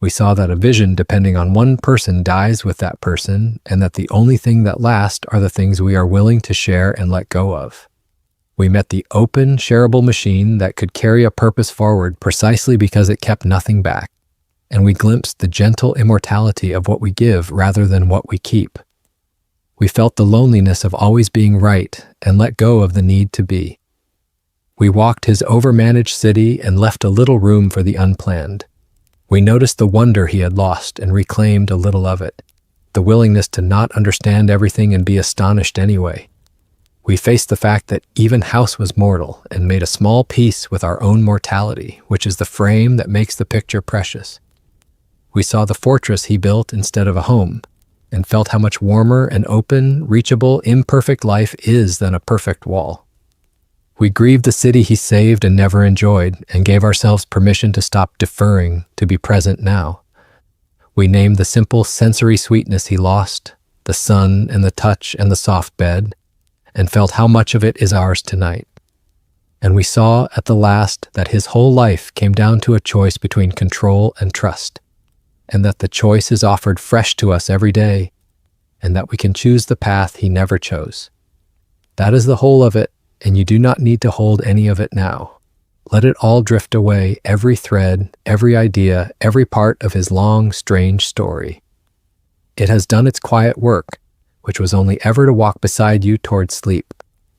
We saw that a vision depending on one person dies with that person, and that the only thing that lasts are the things we are willing to share and let go of. We met the open, shareable machine that could carry a purpose forward precisely because it kept nothing back, and we glimpsed the gentle immortality of what we give rather than what we keep. We felt the loneliness of always being right and let go of the need to be. We walked his overmanaged city and left a little room for the unplanned. We noticed the wonder he had lost and reclaimed a little of it, the willingness to not understand everything and be astonished anyway. We faced the fact that even house was mortal and made a small peace with our own mortality, which is the frame that makes the picture precious. We saw the fortress he built instead of a home, and felt how much warmer and open, reachable, imperfect life is than a perfect wall. We grieved the city he saved and never enjoyed, and gave ourselves permission to stop deferring, to be present now. We named the simple sensory sweetness he lost, the sun and the touch and the soft bed, and felt how much of it is ours tonight. And we saw at the last that his whole life came down to a choice between control and trust, and that the choice is offered fresh to us every day, and that we can choose the path he never chose. That is the whole of it, and you do not need to hold any of it now. Let it all drift away, every thread, every idea, every part of his long, strange story. It has done its quiet work, which was only ever to walk beside you toward sleep,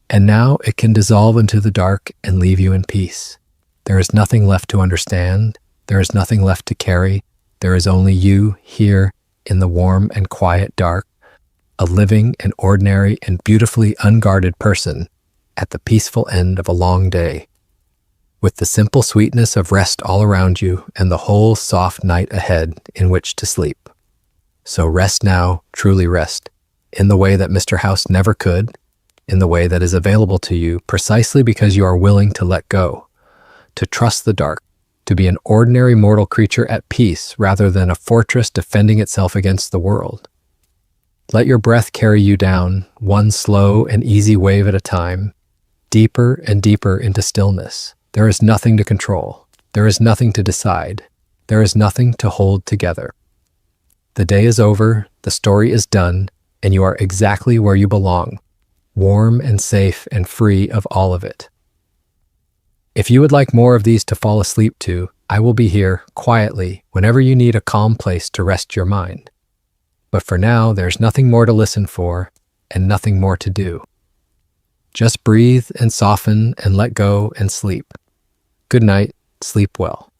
and now it can dissolve into the dark and leave you in peace. There is nothing left to understand, there is nothing left to carry, there is only you here in the warm and quiet dark, a living and ordinary and beautifully unguarded person at the peaceful end of a long day, with the simple sweetness of rest all around you and the whole soft night ahead in which to sleep. So rest now, truly rest, in the way that Mr. House never could, in the way that is available to you precisely because you are willing to let go, to trust the dark, to be an ordinary mortal creature at peace rather than a fortress defending itself against the world. Let your breath carry you down, one slow and easy wave at a time, deeper and deeper into stillness. There is nothing to control. There is nothing to decide. There is nothing to hold together. The day is over, the story is done, and you are exactly where you belong, warm and safe and free of all of it. If you would like more of these to fall asleep to, I will be here, quietly, whenever you need a calm place to rest your mind. But for now, there's nothing more to listen for, and nothing more to do. Just breathe and soften and let go and sleep. Good night, sleep well.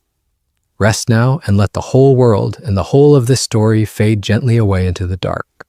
Rest now and let the whole world and the whole of this story fade gently away into the dark.